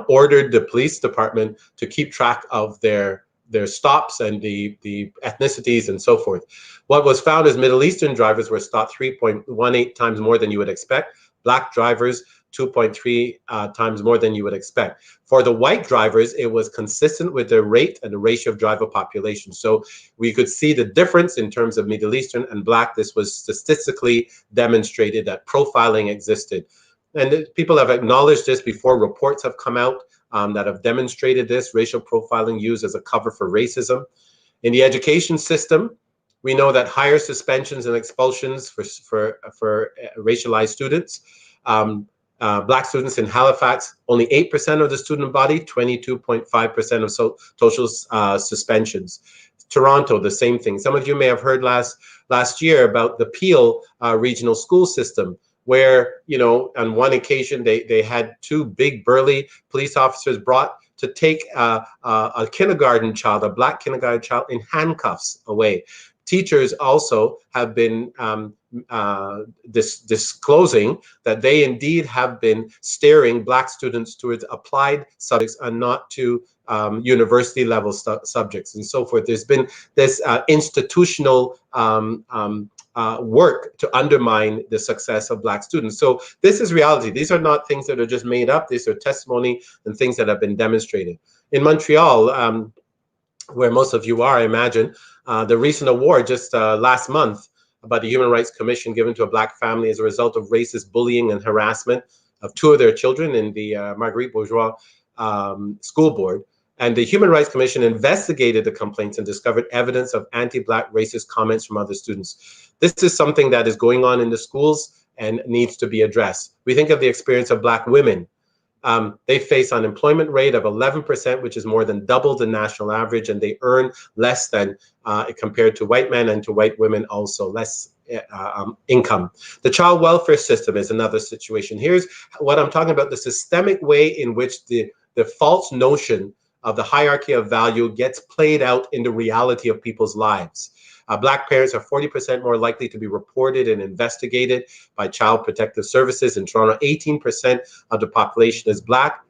ordered the police department to keep track of their stops and the ethnicities and so forth. What was found is Middle Eastern drivers were stopped 3.18 times more than you would expect. Black drivers, 2.3 times more than you would expect. For the white drivers, it was consistent with their rate and the ratio of driver population. So we could see the difference in terms of Middle Eastern and Black. This was statistically demonstrated that profiling existed. And people have acknowledged this before. Reports have come out that have demonstrated this, racial profiling used as a cover for racism. In the education system, we know that higher suspensions and expulsions for racialized students. Black students in Halifax, only 8% of the student body, 22.5% of total suspensions. Toronto, the same thing. Some of you may have heard last year about the Peel regional school system, where, on one occasion they had two big burly police officers brought to take a kindergarten child, a Black kindergarten child, in handcuffs away. Teachers also have been disclosing that they indeed have been steering Black students towards applied subjects and not to university level subjects and so forth. There's been this institutional work to undermine the success of Black students. So this is reality. These are not things that are just made up. These are testimony and things that have been demonstrated. In Montreal, where most of you are, I imagine, the recent award just last month by the Human Rights Commission given to a Black family as a result of racist bullying and harassment of two of their children in the Marguerite Bourgeois school board. And the Human Rights Commission investigated the complaints and discovered evidence of anti-Black racist comments from other students. This is something that is going on in the schools and needs to be addressed. We think of the experience of Black women. They face unemployment rate of 11%, which is more than double the national average, and they earn less than compared to white men and to white women also, less income. The child welfare system is another situation. Here's what I'm talking about, the systemic way in which the false notion of the hierarchy of value gets played out in the reality of people's lives. Black parents are 40% more likely to be reported and investigated by Child Protective Services. In Toronto, 18% of the population is Black.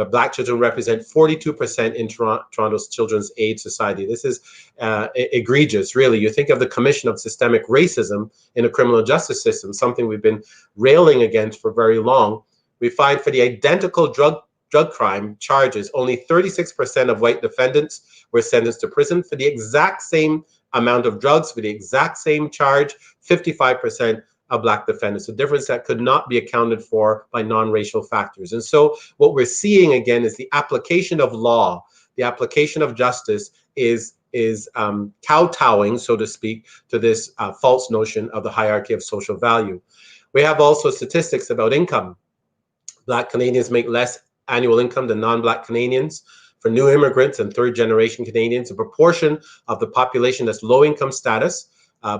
Black children represent 42% in Toronto's Children's Aid Society. This is egregious, really. You think of the Commission of Systemic Racism in the criminal justice system, something we've been railing against for very long. We find for the identical drug crime charges, only 36% of white defendants were sentenced to prison. For the exact same amount of drugs, for the exact same charge, 55% of Black defendants, a difference that could not be accounted for by non-racial factors. And so what we're seeing again is the application of law, the application of justice is kowtowing, so to speak, to this false notion of the hierarchy of social value. We have also statistics about income. Black Canadians make less annual income than non-Black Canadians. For new immigrants and third-generation Canadians, a proportion of the population that's low-income status,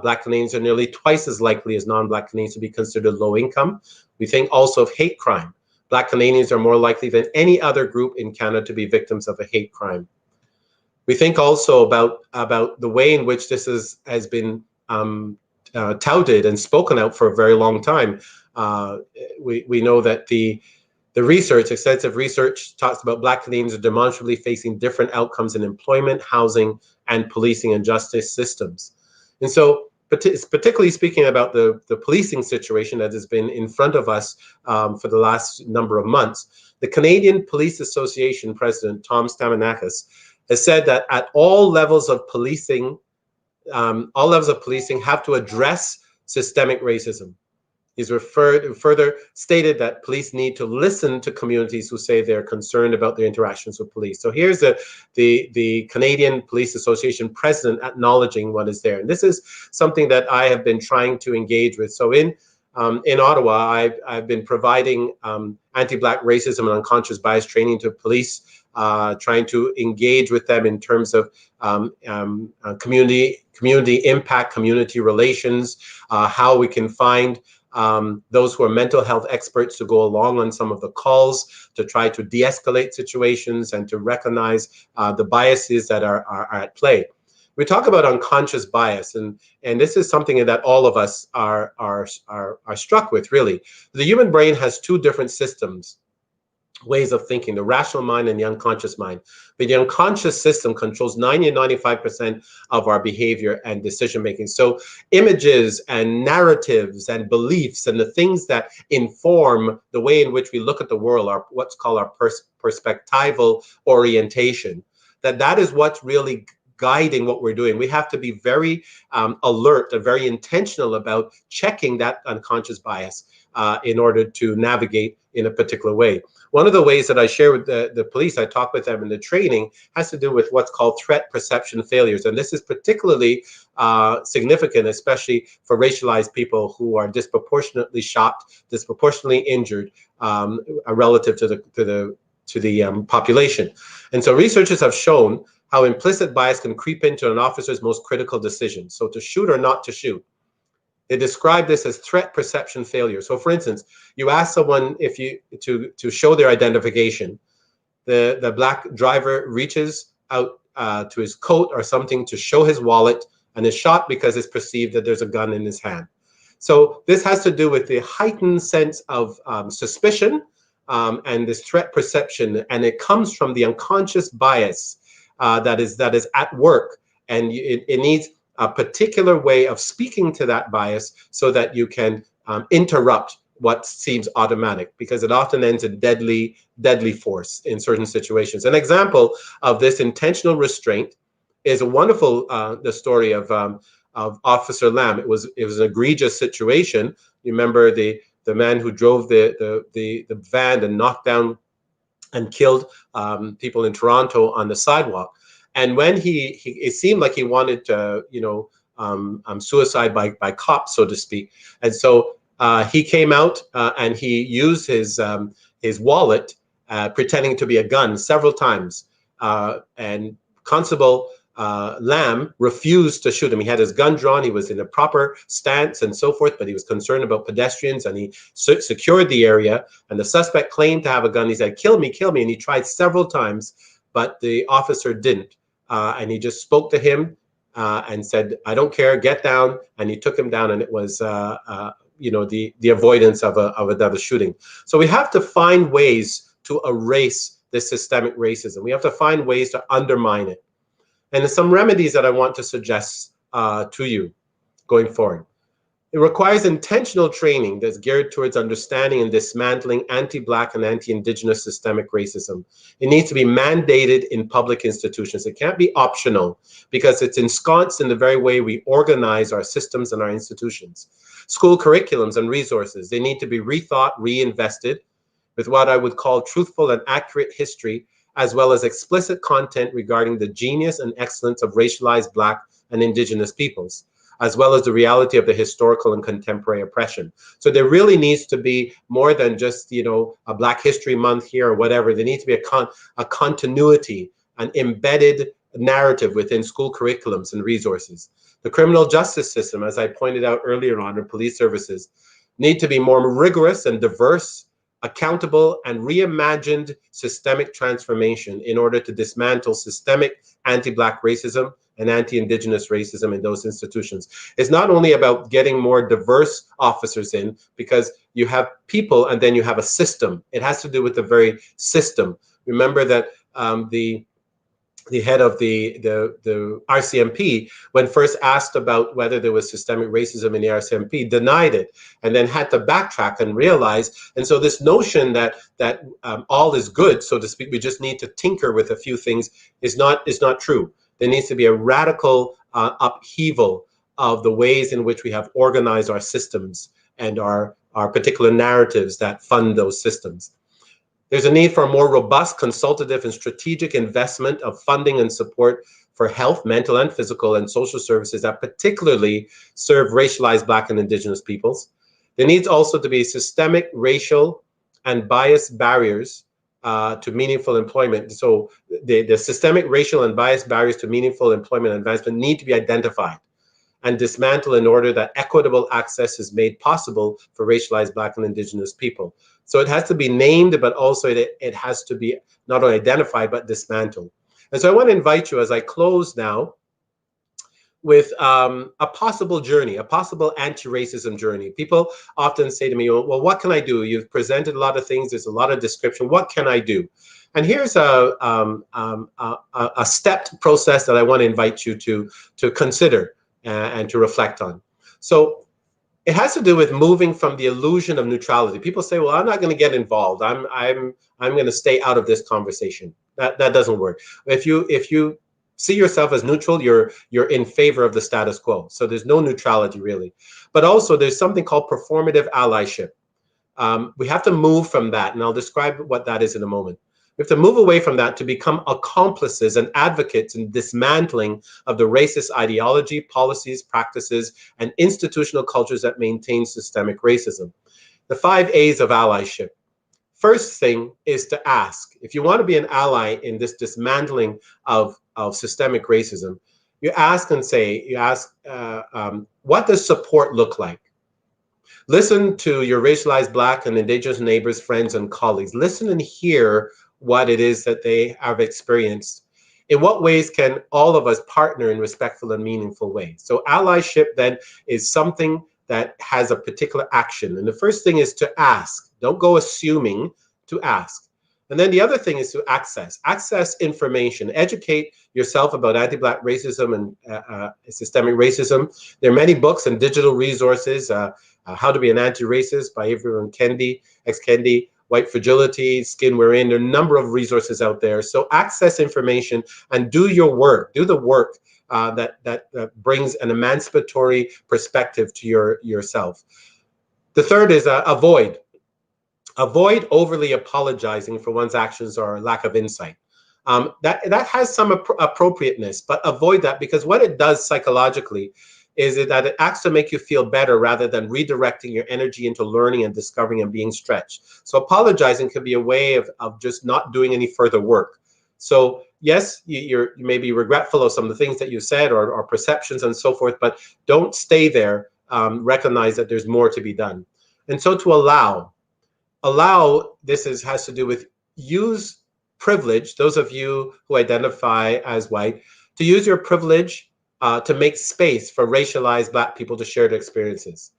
Black Canadians are nearly twice as likely as non-Black Canadians to be considered low income. We think also of hate crime. Black Canadians are more likely than any other group in Canada to be victims of a hate crime. We think also about the way in which this has been touted and spoken out for a very long time. We know that the research, extensive research, talks about Black Canadians are demonstrably facing different outcomes in employment, housing, and policing and justice systems. And so, particularly speaking about the policing situation that has been in front of us for the last number of months, the Canadian Police Association President, Tom Stamanakis, has said that at all levels of policing have to address systemic racism. He's further stated that police need to listen to communities who say they're concerned about their interactions with police. So here's the Canadian Police Association president acknowledging what is there. And this is something that I have been trying to engage with. So in Ottawa, I've been providing anti-Black racism and unconscious bias training to police, trying to engage with them in terms of community impact, community relations, how we can find those who are mental health experts to go along on some of the calls to try to de-escalate situations and to recognize the biases that are at play. We talk about unconscious bias, and this is something that all of us are struck with, really. The human brain has two different systems, ways of thinking, the rational mind and the unconscious mind. But the unconscious system controls 90 and 95% of our behavior and decision making. So images and narratives and beliefs and the things that inform the way in which we look at the world are what's called our perspectival orientation. That is what's really guiding what we're doing. We have to be very alert and very intentional about checking that unconscious bias in order to navigate in a particular way. One of the ways that I share with the police, I talk with them in the training, has to do with what's called threat perception failures. And this is particularly significant, especially for racialized people who are disproportionately shocked, disproportionately injured relative to the population. And so researchers have shown how implicit bias can creep into an officer's most critical decisions. So to shoot or not to shoot. They describe this as threat perception failure. So for instance, you ask someone to show their identification. The Black driver reaches out to his coat or something to show his wallet and is shot because it's perceived that there's a gun in his hand. So this has to do with the heightened sense of suspicion and this threat perception, and it comes from the unconscious bias that is at work, and it needs a particular way of speaking to that bias so that you can interrupt what seems automatic, because it often ends in deadly force in certain situations. An example of this intentional restraint is a wonderful the story of Officer Lamb. It was an egregious situation. You remember the man who drove the van and knocked down and killed people in Toronto on the sidewalk. And when it seemed like he wanted to, suicide by cops, so to speak. And so he came out and he used his pretending to be a gun several times. And Constable Lamb refused to shoot him. He had his gun drawn. He was in a proper stance and so forth, but he was concerned about pedestrians, and he secured the area. And the suspect claimed to have a gun. He said, kill me, and he tried several times, but the officer didn't. And he just spoke to him and said, I don't care, get down. And he took him down, and it was the avoidance of another shooting. So we have to find ways to erase this systemic racism. We have to find ways to undermine it. And there's some remedies that I want to suggest to you going forward. It requires intentional training that's geared towards understanding and dismantling anti-Black and anti-Indigenous systemic racism. It needs to be mandated in public institutions. It can't be optional because it's ensconced in the very way we organize our systems and our institutions. School curriculums and resources, they need to be rethought, reinvested with what I would call truthful and accurate history, as well as explicit content regarding the genius and excellence of racialized Black and Indigenous peoples, as well as the reality of the historical and contemporary oppression. So there really needs to be more than just, a Black History Month here or whatever. There needs to be a continuity, an embedded narrative within school curriculums and resources. The criminal justice system, as I pointed out earlier on, or police services, need to be more rigorous and diverse, accountable, and reimagined systemic transformation in order to dismantle systemic anti-Black racism and anti-Indigenous racism in those institutions. It's not only about getting more diverse officers in, because you have people and then you have a system. It has to do with the very system. Remember that the head of the RCMP, when first asked about whether there was systemic racism in the RCMP, denied it, and then had to backtrack and realize. And so this notion that all is good, so to speak, we just need to tinker with a few things is not true. There needs to be a radical upheaval of the ways in which we have organized our systems and our particular narratives that fund those systems. There's a need for a more robust, consultative, and strategic investment of funding and support for health, mental and physical, and social services that particularly serve racialized Black and Indigenous peoples. There needs also to be systemic racial and bias barriers to meaningful employment. So the systemic racial and bias barriers to meaningful employment and advancement need to be identified and dismantled in order that equitable access is made possible for racialized Black and Indigenous people. So it has to be named, but also it has to be not only identified, but dismantled. And so I want to invite you as I close now with a possible journey, a possible anti-racism journey. People often say to me, well, what can I do? You've presented a lot of things. There's a lot of description. What can I do? And here's a stepped process that I want to invite you to consider and to reflect on. So it has to do with moving from the illusion of neutrality. People say, well, I'm not going to get involved. I'm going to stay out of this conversation. That doesn't work. If you see yourself as neutral, you're in favor of the status quo. So there's no neutrality really. But also there's something called performative allyship. We have to move from that, and I'll describe what that is in a moment. We have to move away from that to become accomplices and advocates in dismantling of the racist ideology, policies, practices, and institutional cultures that maintain systemic racism. The 5 A's of allyship. First thing is to ask. If you want to be an ally in this dismantling of systemic racism, you ask and say, what does support look like? Listen to your racialized Black and Indigenous neighbors, friends, and colleagues. Listen and hear what it is that they have experienced. In what ways can all of us partner in respectful and meaningful ways? So allyship then is something that has a particular action. And the first thing is to ask. Don't go assuming, to ask. And then the other thing is to access information, educate yourself about anti-Black racism and systemic racism. There are many books and digital resources, How to Be an Anti-Racist by Reverend Kendi, White Fragility, Skin We're In. There are a number of resources out there. So access information and do your work. Do the work that brings an emancipatory perspective to yourself. The third is avoid. Avoid overly apologizing for one's actions or lack of insight. That has some appropriateness, but avoid that, because what it does psychologically is that it acts to make you feel better rather than redirecting your energy into learning and discovering and being stretched. So apologizing could be a way of just not doing any further work. So yes, you may be regretful of some of the things that you said or perceptions and so forth, but don't stay there. Recognize that there's more to be done. And so to allow, has to do with use privilege, those of you who identify as white, to use your privilege to make space for racialized Black people to share their experiences,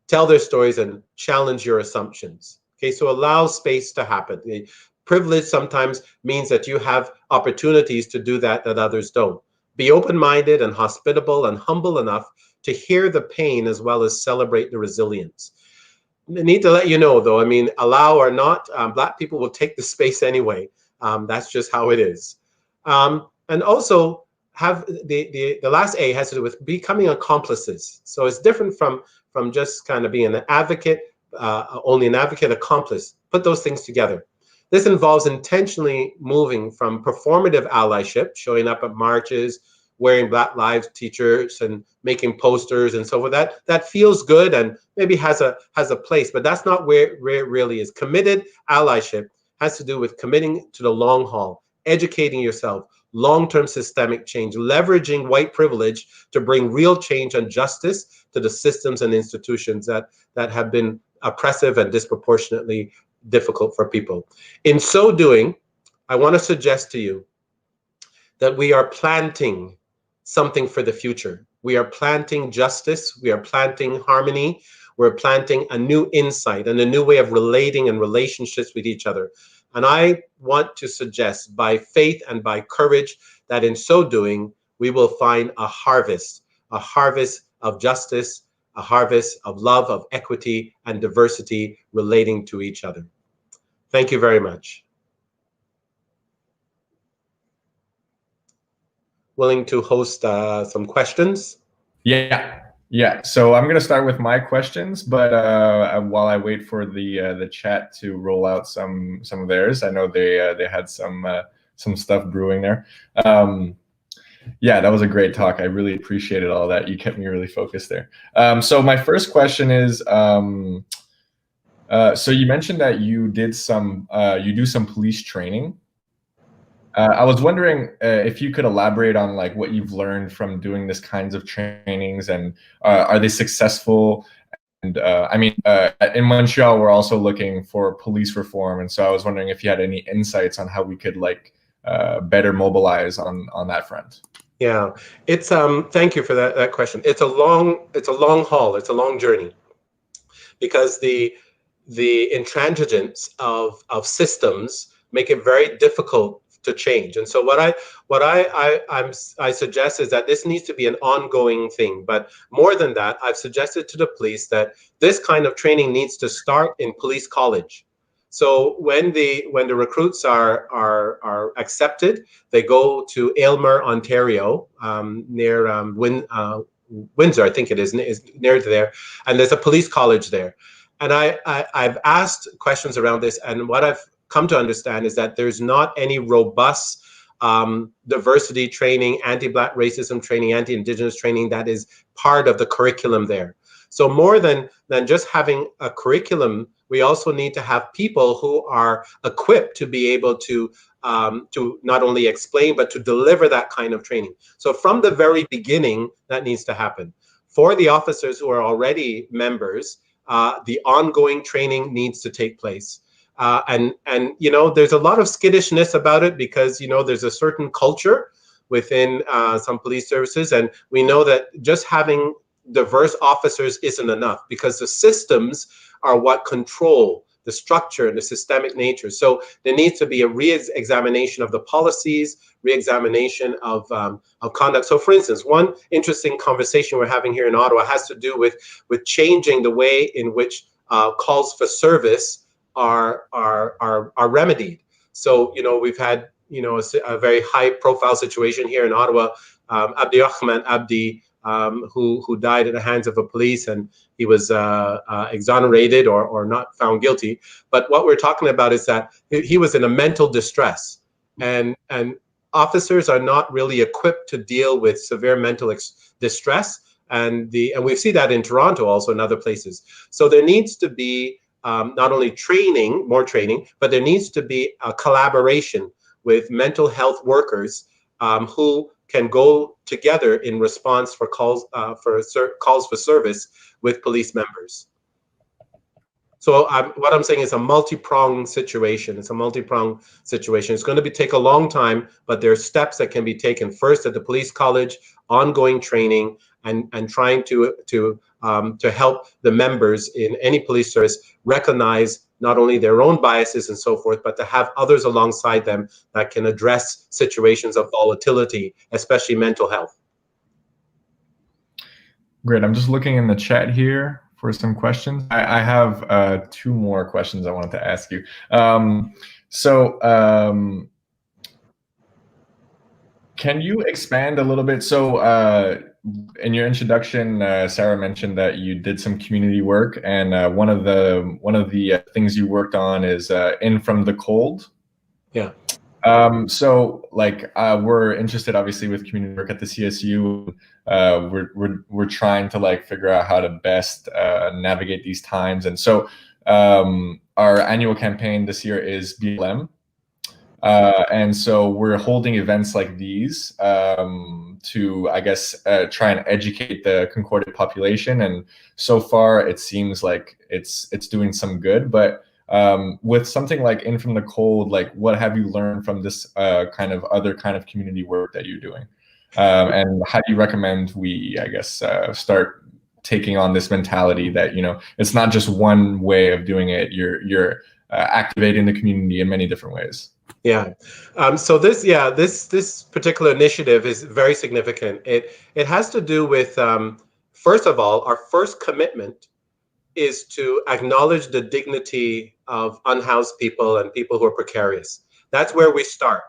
tell their stories, and challenge your assumptions. Okay, so allow space to happen. Privilege sometimes means that you have opportunities to do that others don't. Be open-minded and hospitable and humble enough to hear the pain as well as celebrate the resilience. I need to let you know, though, I mean, allow or not, Black people will take the space anyway. That's just how it is. And also, have the last A has to do with becoming accomplices. So it's different from just kind of being an advocate, only an advocate, accomplice. Put those things together. This involves intentionally moving from performative allyship, showing up at marches, wearing Black Lives t-shirts and making posters and so forth. That feels good and maybe has a place, but that's not where it really is. Committed allyship has to do with committing to the long haul, educating yourself, long-term systemic change, leveraging white privilege to bring real change and justice to the systems and institutions that have been oppressive and disproportionately difficult for people. In so doing, I want to suggest to you that we are planting something for the future. We are planting justice, we are planting harmony, we're planting a new insight and a new way of relating and relationships with each other. And I want to suggest by faith and by courage that in so doing, we will find a harvest of justice, a harvest of love, of equity and diversity relating to each other. Thank you very much. Willing to host some questions? Yeah. So I'm going to start with my questions, but while I wait for the chat to roll out some of theirs, I know they had some stuff brewing there. Yeah, that was a great talk. I really appreciated all that. You kept me really focused there. So my first question is, so you mentioned that you do some police training. I was wondering if you could elaborate on like what you've learned from doing this kinds of trainings, and are they successful? And I mean, in Montreal, we're also looking for police reform, and so I was wondering if you had any insights on how we could like better mobilize on that front. Yeah, it's thank you for that question. It's a long haul. It's a long journey because the intransigence of systems make it very difficult to change. And so what I suggest is that this needs to be an ongoing thing. But more than that, I've suggested to the police that this kind of training needs to start in police college. So when the recruits are accepted, they go to Aylmer, Ontario, near Windsor, I think it is near there, and there's a police college there. And I've asked questions around this, and what I've come to understand is that there's not any robust diversity training, anti-Black racism training, anti-Indigenous training that is part of the curriculum there. So more than just having a curriculum, we also need to have people who are equipped to be able to not only explain, but to deliver that kind of training. So from the very beginning, that needs to happen. For the officers who are already members, the ongoing training needs to take place. And you know, there's a lot of skittishness about it because, you know, there's a certain culture within some police services. And we know that just having diverse officers isn't enough because the systems are what control the structure and the systemic nature. So there needs to be a re-examination of the policies, re-examination of conduct. So for instance, one interesting conversation we're having here in Ottawa has to do with changing the way in which calls for service are remedied. So, you know, we've had, you know, a very high profile situation here in Ottawa, Abdirahman Abdi, who died at the hands of a police, and he was exonerated or not found guilty. But what we're talking about is that he was in a mental distress, and officers are not really equipped to deal with severe mental distress, and we see that in Toronto also and other places. So there needs to be not only more training, but there needs to be a collaboration with mental health workers who can go together in response for calls for service with police members. So what I'm saying is a multi-pronged situation. It's a multi-pronged situation. It's going to take a long time, but there are steps that can be taken first at the police college, ongoing training, and trying to help the members in any police service recognize not only their own biases and so forth, but to have others alongside them that can address situations of volatility, especially mental health. Great. I'm just looking in the chat here for some questions. I have 2 more questions I wanted to ask you. Can you expand a little bit? So in your introduction, Sarah mentioned that you did some community work, and one of the things you worked on is In From the Cold. Yeah. So like we're interested obviously with community work at the CSU. We're trying to like figure out how to best navigate these times, and so our annual campaign this year is BLM. And so we're holding events like these to, I guess, try and educate the Concordia population. And so far, it seems like it's doing some good. But with something like In From the Cold, like what have you learned from this kind of other kind of community work that you're doing? And how do you recommend we, I guess, start taking on this mentality that, you know, it's not just one way of doing it. You're activating the community in many different ways. Yeah. So this particular initiative is very significant. It has to do with first of all, our first commitment is to acknowledge the dignity of unhoused people and people who are precarious. That's where we start.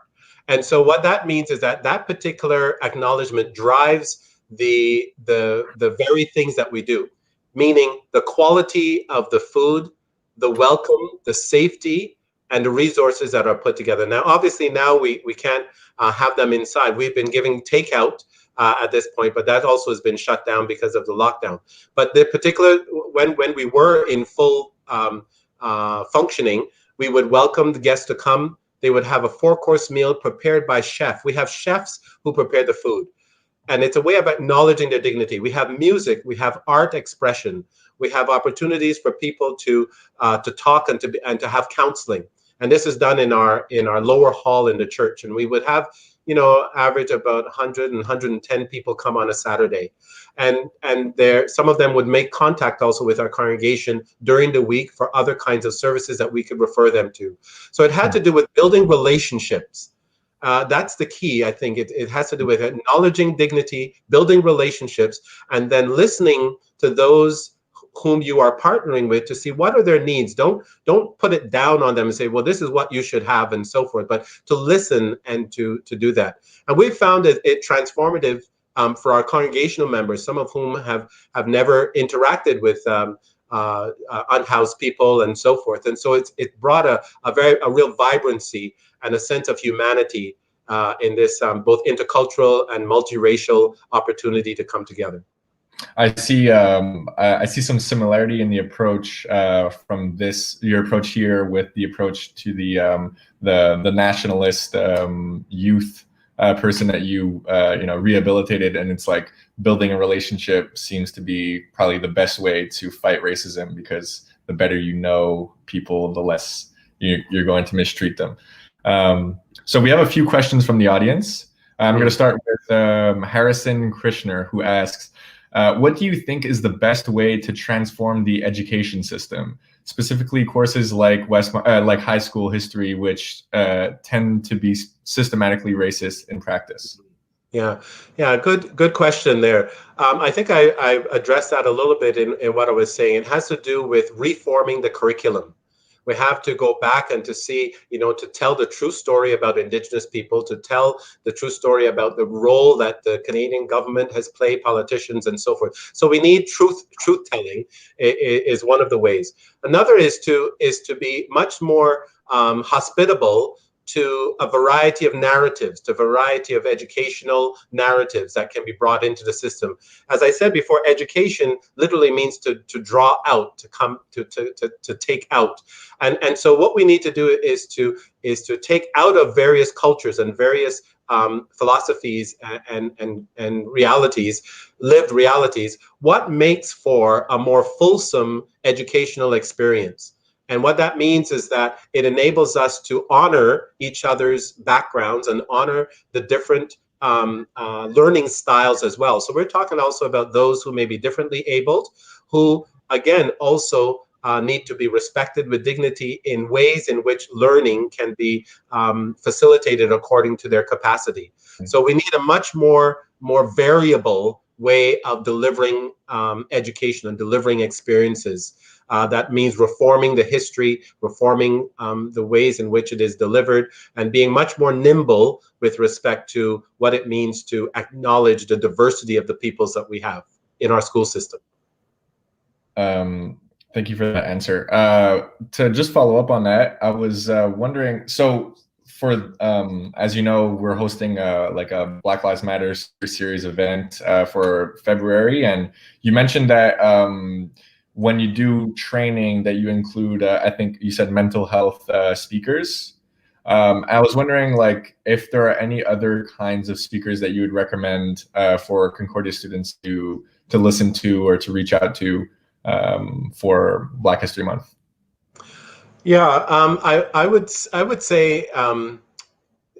And so what that means is that that particular acknowledgement drives the very things that we do, meaning the quality of the food, the welcome, the safety, and the resources that are put together. Now, obviously, now we can't have them inside. We've been giving takeout at this point, but that also has been shut down because of the lockdown. But the particular, when we were in full functioning, we would welcome the guests to come. They would have a 4-course meal prepared by chef. We have chefs who prepare the food. And it's a way of acknowledging their dignity. We have music, we have art expression, we have opportunities for people to talk and to have counseling. And this is done in our lower hall in the church. And we would have, you know, average about 100 and 110 people come on a Saturday. And there, some of them would make contact also with our congregation during the week for other kinds of services that we could refer them to. So it had to do with building relationships. That's the key, I think. It has to do with acknowledging dignity, building relationships, and then listening to those whom you are partnering with to see what are their needs. Don't put it down on them and say, well, this is what you should have and so forth, but to listen and to do that. And we've found it transformative for our congregational members, some of whom have never interacted with unhoused people and so forth. And so it brought a real vibrancy and a sense of humanity in this both intercultural and multiracial opportunity to come together. I see some similarity in the approach from your approach here with the approach to the nationalist youth person that you rehabilitated, and it's like building a relationship seems to be probably the best way to fight racism, because the better you know people, the less you're going to mistreat them. So we have a few questions from the audience. I'm going to start with Harrison Krishner, who asks, what do you think is the best way to transform the education system, specifically courses like high school history, which tend to be systematically racist in practice? Yeah, good question there. I think I addressed that a little bit in what I was saying. It has to do with reforming the curriculum. We have to go back and to see, to tell the true story about Indigenous people, to tell the true story about the role that the Canadian government has played, politicians and so forth. So we need truth telling is one of the ways. Another is to be much more hospitable to a variety of narratives, to a variety of educational narratives that can be brought into the system. As I said before, education literally means to draw out, to take out. And so what we need to do is to take out of various cultures and various philosophies and realities, lived realities, what makes for a more fulsome educational experience. And what that means is that it enables us to honor each other's backgrounds and honor the different learning styles as well. So we're talking also about those who may be differently abled, who, again, also need to be respected with dignity in ways in which learning can be facilitated according to their capacity. So we need a much more variable way of delivering education and delivering experiences. That means reforming the history, reforming the ways in which it is delivered, and being much more nimble with respect to what it means to acknowledge the diversity of the peoples that we have in our school system. Thank you for that answer. To just follow up on that, I was wondering, so for, as you know, we're hosting like a Black Lives Matter series event for February, and you mentioned that when you do training that you include, I think you said mental health speakers. I was wondering, like, if there are any other kinds of speakers that you would recommend for Concordia students to listen to or to reach out to for Black History Month. Yeah, I would say,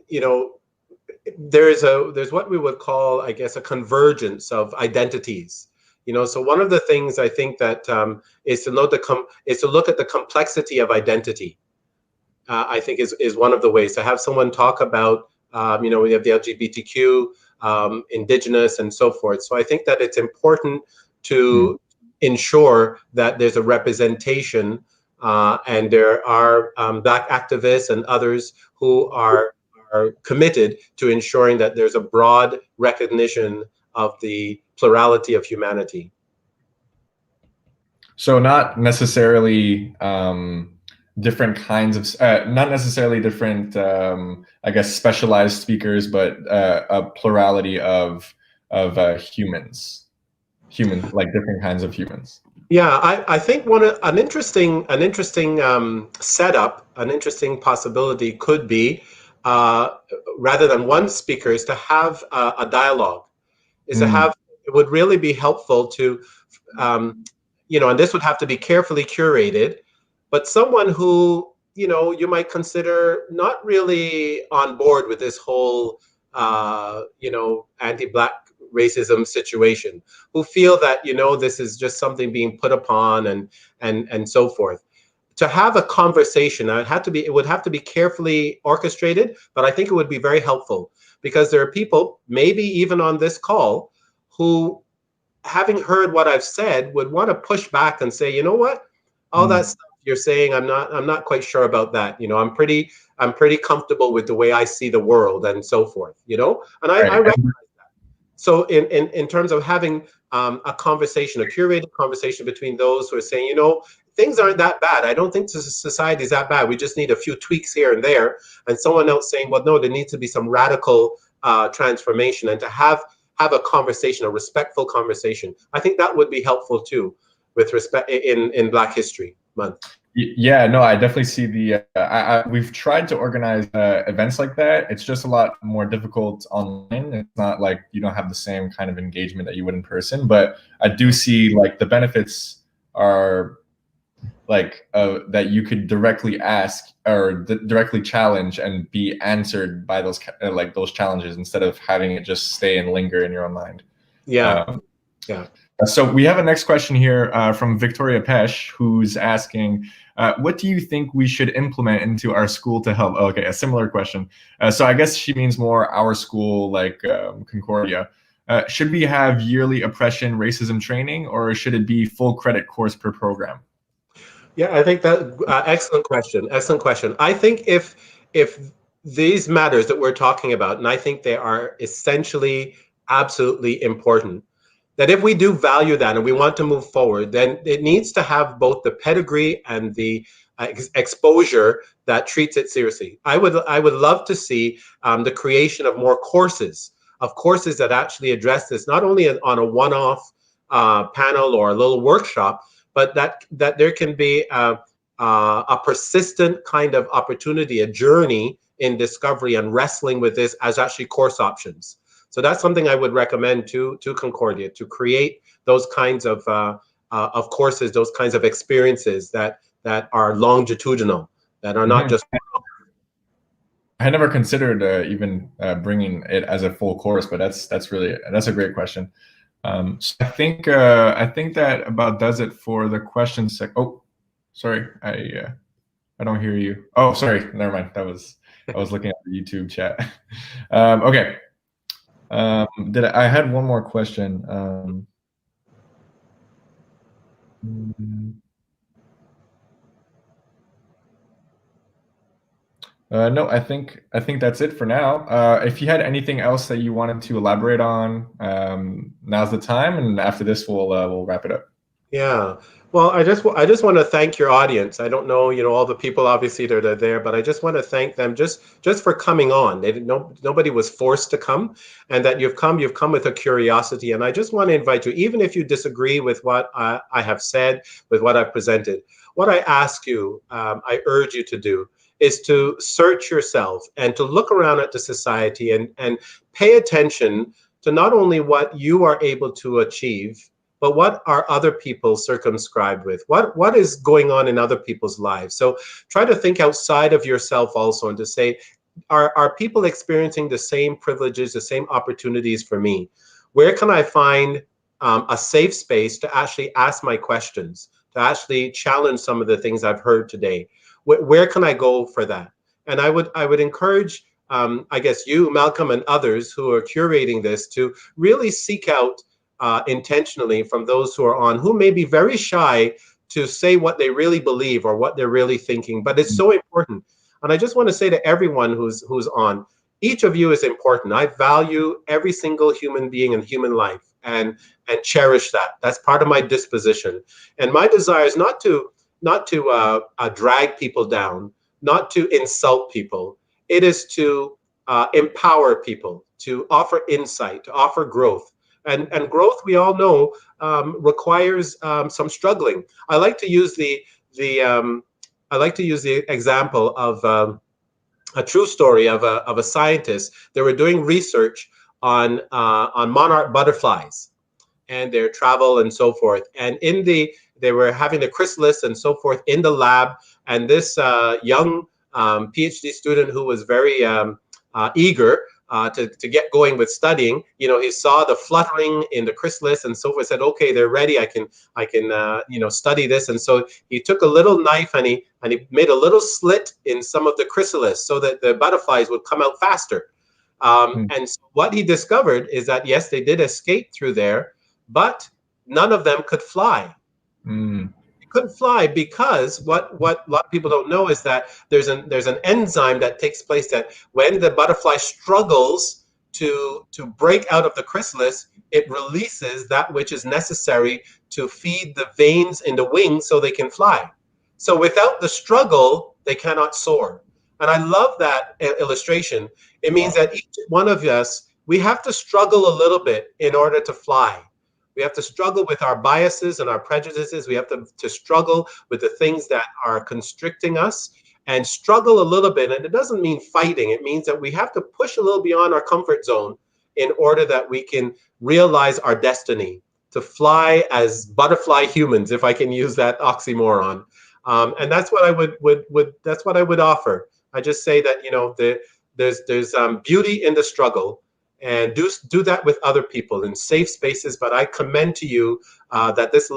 you know, there's what we would call, I guess, a convergence of identities. You know, so one of the things I think that is to look at the complexity of identity. I think is one of the ways to have someone talk about, you know, we have the LGBTQ, Indigenous, and so forth. So I think that it's important to ensure that there's a representation, and there are Black activists and others who are committed to ensuring that there's a broad recognition of the plurality of humanity. So not necessarily different kinds of, not necessarily different, I guess, specialized speakers, but a plurality of humans, like different kinds of humans. Yeah, I think an interesting setup, an interesting possibility could be, rather than one speaker, is to have a dialogue. Is to have, it would really be helpful to, you know, and this would have to be carefully curated, but someone who, you know, you might consider not really on board with this whole, you know, anti-Black racism situation, who feel that, you know, this is just something being put upon and so forth. To have a conversation, it would have to be carefully orchestrated, but I think it would be very helpful, because there are people, maybe even on this call, who, having heard what I've said, would want to push back and say, you know what, all that stuff you're saying, I'm not quite sure about that. You know, I'm pretty comfortable with the way I see the world and so forth. You know, and I recognize that. So in terms of having a conversation, a curated conversation between those who are saying, you know, things aren't that bad. I don't think society is that bad. We just need a few tweaks here and there. And someone else saying, well, no, there needs to be some radical transformation, and to have a conversation, a respectful conversation. I think that would be helpful too, with respect in Black History Month. Yeah, no, I definitely see the, we've tried to organize events like that. It's just a lot more difficult online. It's not like you don't have the same kind of engagement that you would in person, but I do see, like, the benefits are like that you could directly ask or directly challenge and be answered by those like those challenges, instead of having it just stay and linger in your own mind. Yeah. So we have a next question here from Victoria Pesh, who's asking, what do you think we should implement into our school to help? Okay, a similar question. So I guess she means more our school, like Concordia. Should we have yearly oppression racism training, or should it be full credit course per program? Yeah, I think that excellent question. Excellent question. I think if these matters that we're talking about, and I think they are essentially absolutely important, that if we do value that and we want to move forward, then it needs to have both the pedigree and the exposure that treats it seriously. I would love to see the creation of more courses that actually address this, not only on a one-off panel or a little workshop, but that there can be a persistent kind of opportunity, a journey in discovery and wrestling with this as actually course options. So that's something I would recommend to Concordia, to create those kinds of courses, those kinds of experiences that are longitudinal, that are not just. I never considered even bringing it as a full course, but that's a great question. So I think that about does it for the questions. Oh, sorry, I don't hear you. Oh, sorry, never mind. I was looking at the YouTube chat. Okay. I had one more question. No, I think that's it for now. If you had anything else that you wanted to elaborate on, now's the time, and after this, we'll wrap it up. Yeah. Well, I just want to thank your audience. I don't know, all the people obviously that are there, but I just want to thank them just for coming on. They didn't know, nobody was forced to come, and that you've come with a curiosity. And I just want to invite you, even if you disagree with what I have said, with what I've presented, what I ask you, I urge you to do is to search yourself and to look around at the society and pay attention to not only what you are able to achieve, but what are other people circumscribed with? What is going on in other people's lives? So try to think outside of yourself also, and to say, are people experiencing the same privileges, the same opportunities for me? Where can I find a safe space to actually ask my questions, to actually challenge some of the things I've heard today? Where can I go for that? And I would encourage, I guess, you, Malcolm, and others who are curating this to really seek out intentionally from those who are on, who may be very shy to say what they really believe or what they're really thinking, but it's so important. And I just want to say to everyone who's on, each of you is important. I value every single human being and human life, and cherish that. That's part of my disposition. And my desire is not to drag people down, not to insult people. It is to empower people, to offer insight, to offer growth. And growth, we all know, requires some struggling. I like to use the example of a true story of a scientist. They were doing research on monarch butterflies and their travel and so forth. And they were having the chrysalis and so forth in the lab. And this young PhD student who was very eager to get going with studying, he saw the fluttering in the chrysalis and so forth, said, okay, they're ready. I can study this. And so he took a little knife and he made a little slit in some of the chrysalis so that the butterflies would come out faster. And so what he discovered is that, yes, they did escape through there, but none of them could fly. They couldn't fly because what a lot of people don't know is that there's an enzyme that takes place that when the butterfly struggles to break out of the chrysalis, it releases that which is necessary to feed the veins in the wings so they can fly. So without the struggle, they cannot soar. And I love that illustration. It means that each one of us, we have to struggle a little bit in order to fly. We have to struggle with our biases and our prejudices. We have to struggle with the things that are constricting us and struggle a little bit. And it doesn't mean fighting. It means that we have to push a little beyond our comfort zone in order that we can realize our destiny, to fly as butterfly humans, if I can use that oxymoron. And that's what I would offer. I just say that, there's beauty in the struggle, and do that with other people in safe spaces. But I commend to you that this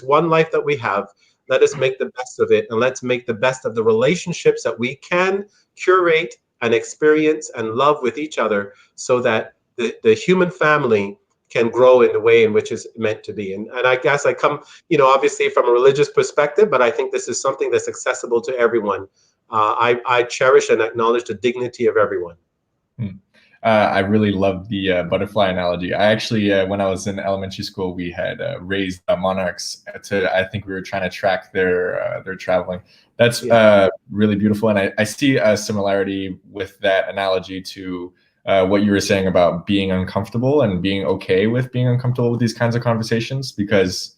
one life that we have, let us make the best of it, and let's make the best of the relationships that we can curate and experience and love with each other, so that the human family can grow in the way in which it's meant to be. And I guess I come, obviously from a religious perspective, but I think this is something that's accessible to everyone. I cherish and acknowledge the dignity of everyone. I really love the butterfly analogy. I actually, when I was in elementary school, we had raised monarchs to. I think we were trying to track their traveling. That's really beautiful, and I see a similarity with that analogy to what you were saying about being uncomfortable and being okay with being uncomfortable with these kinds of conversations, because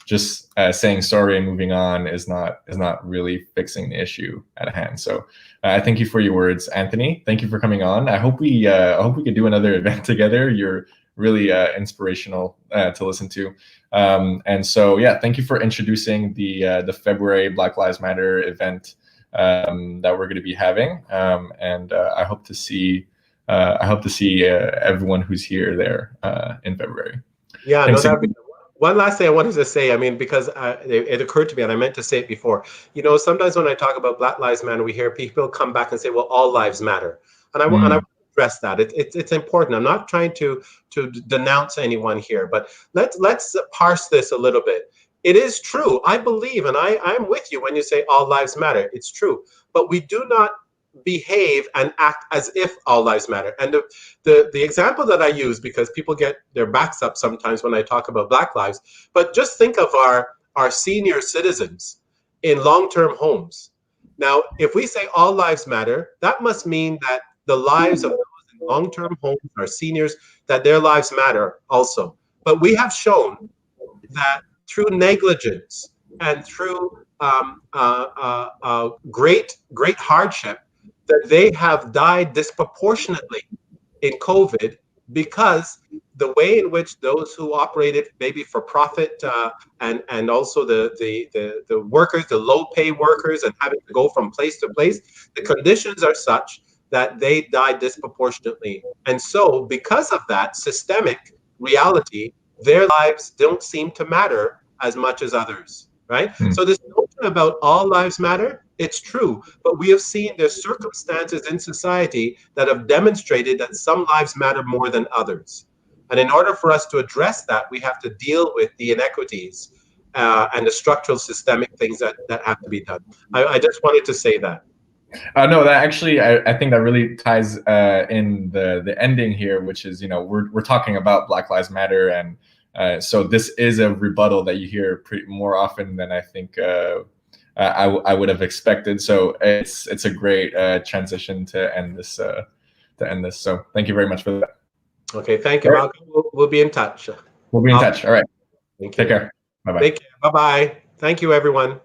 just saying sorry and moving on is not really fixing the issue at hand. So I thank you for your words, Anthony. Thank you for coming on. I hope we could do another event together. You're really inspirational to listen to. And so yeah, thank you for introducing the February Black Lives Matter event that we're going to be having. And I hope to see everyone who's here there in February. Yeah, Thanks no, that'd be one last thing I wanted to say. I mean, because it occurred to me, and I meant to say it before. Sometimes when I talk about Black Lives Matter, we hear people come back and say, "Well, all lives matter," and I want to address that. It's important. I'm not trying to denounce anyone here, but let's parse this a little bit. It is true. I believe, and I'm with you when you say all lives matter. It's true, but we do not behave and act as if all lives matter. And the example that I use, because people get their backs up sometimes when I talk about Black lives, but just think of our senior citizens in long-term homes. Now, if we say all lives matter, that must mean that the lives of those in long-term homes, our seniors, that their lives matter also. But we have shown that through negligence and through great hardship, that they have died disproportionately in COVID, because the way in which those who operated maybe for profit and also the workers, the low pay workers, and having to go from place to place, the conditions are such that they died disproportionately. And so because of that systemic reality, their lives don't seem to matter as much as others, right? So this notion about all lives matter, it's true, but we have seen there's circumstances in society that have demonstrated that some lives matter more than others. And in order for us to address that, we have to deal with the inequities and the structural systemic things that have to be done. I just wanted to say that. No, that actually, I think that really ties in the ending here, which is, we're talking about Black Lives Matter, and so this is a rebuttal that you hear more often than I think I would have expected. So it's a great transition to end this. So thank you very much for that. Okay, thank you, Malcolm. We'll be in touch. We'll be in touch. All right. Thank you. Take care. Bye-bye. Take care. Bye-bye. Thank you, everyone.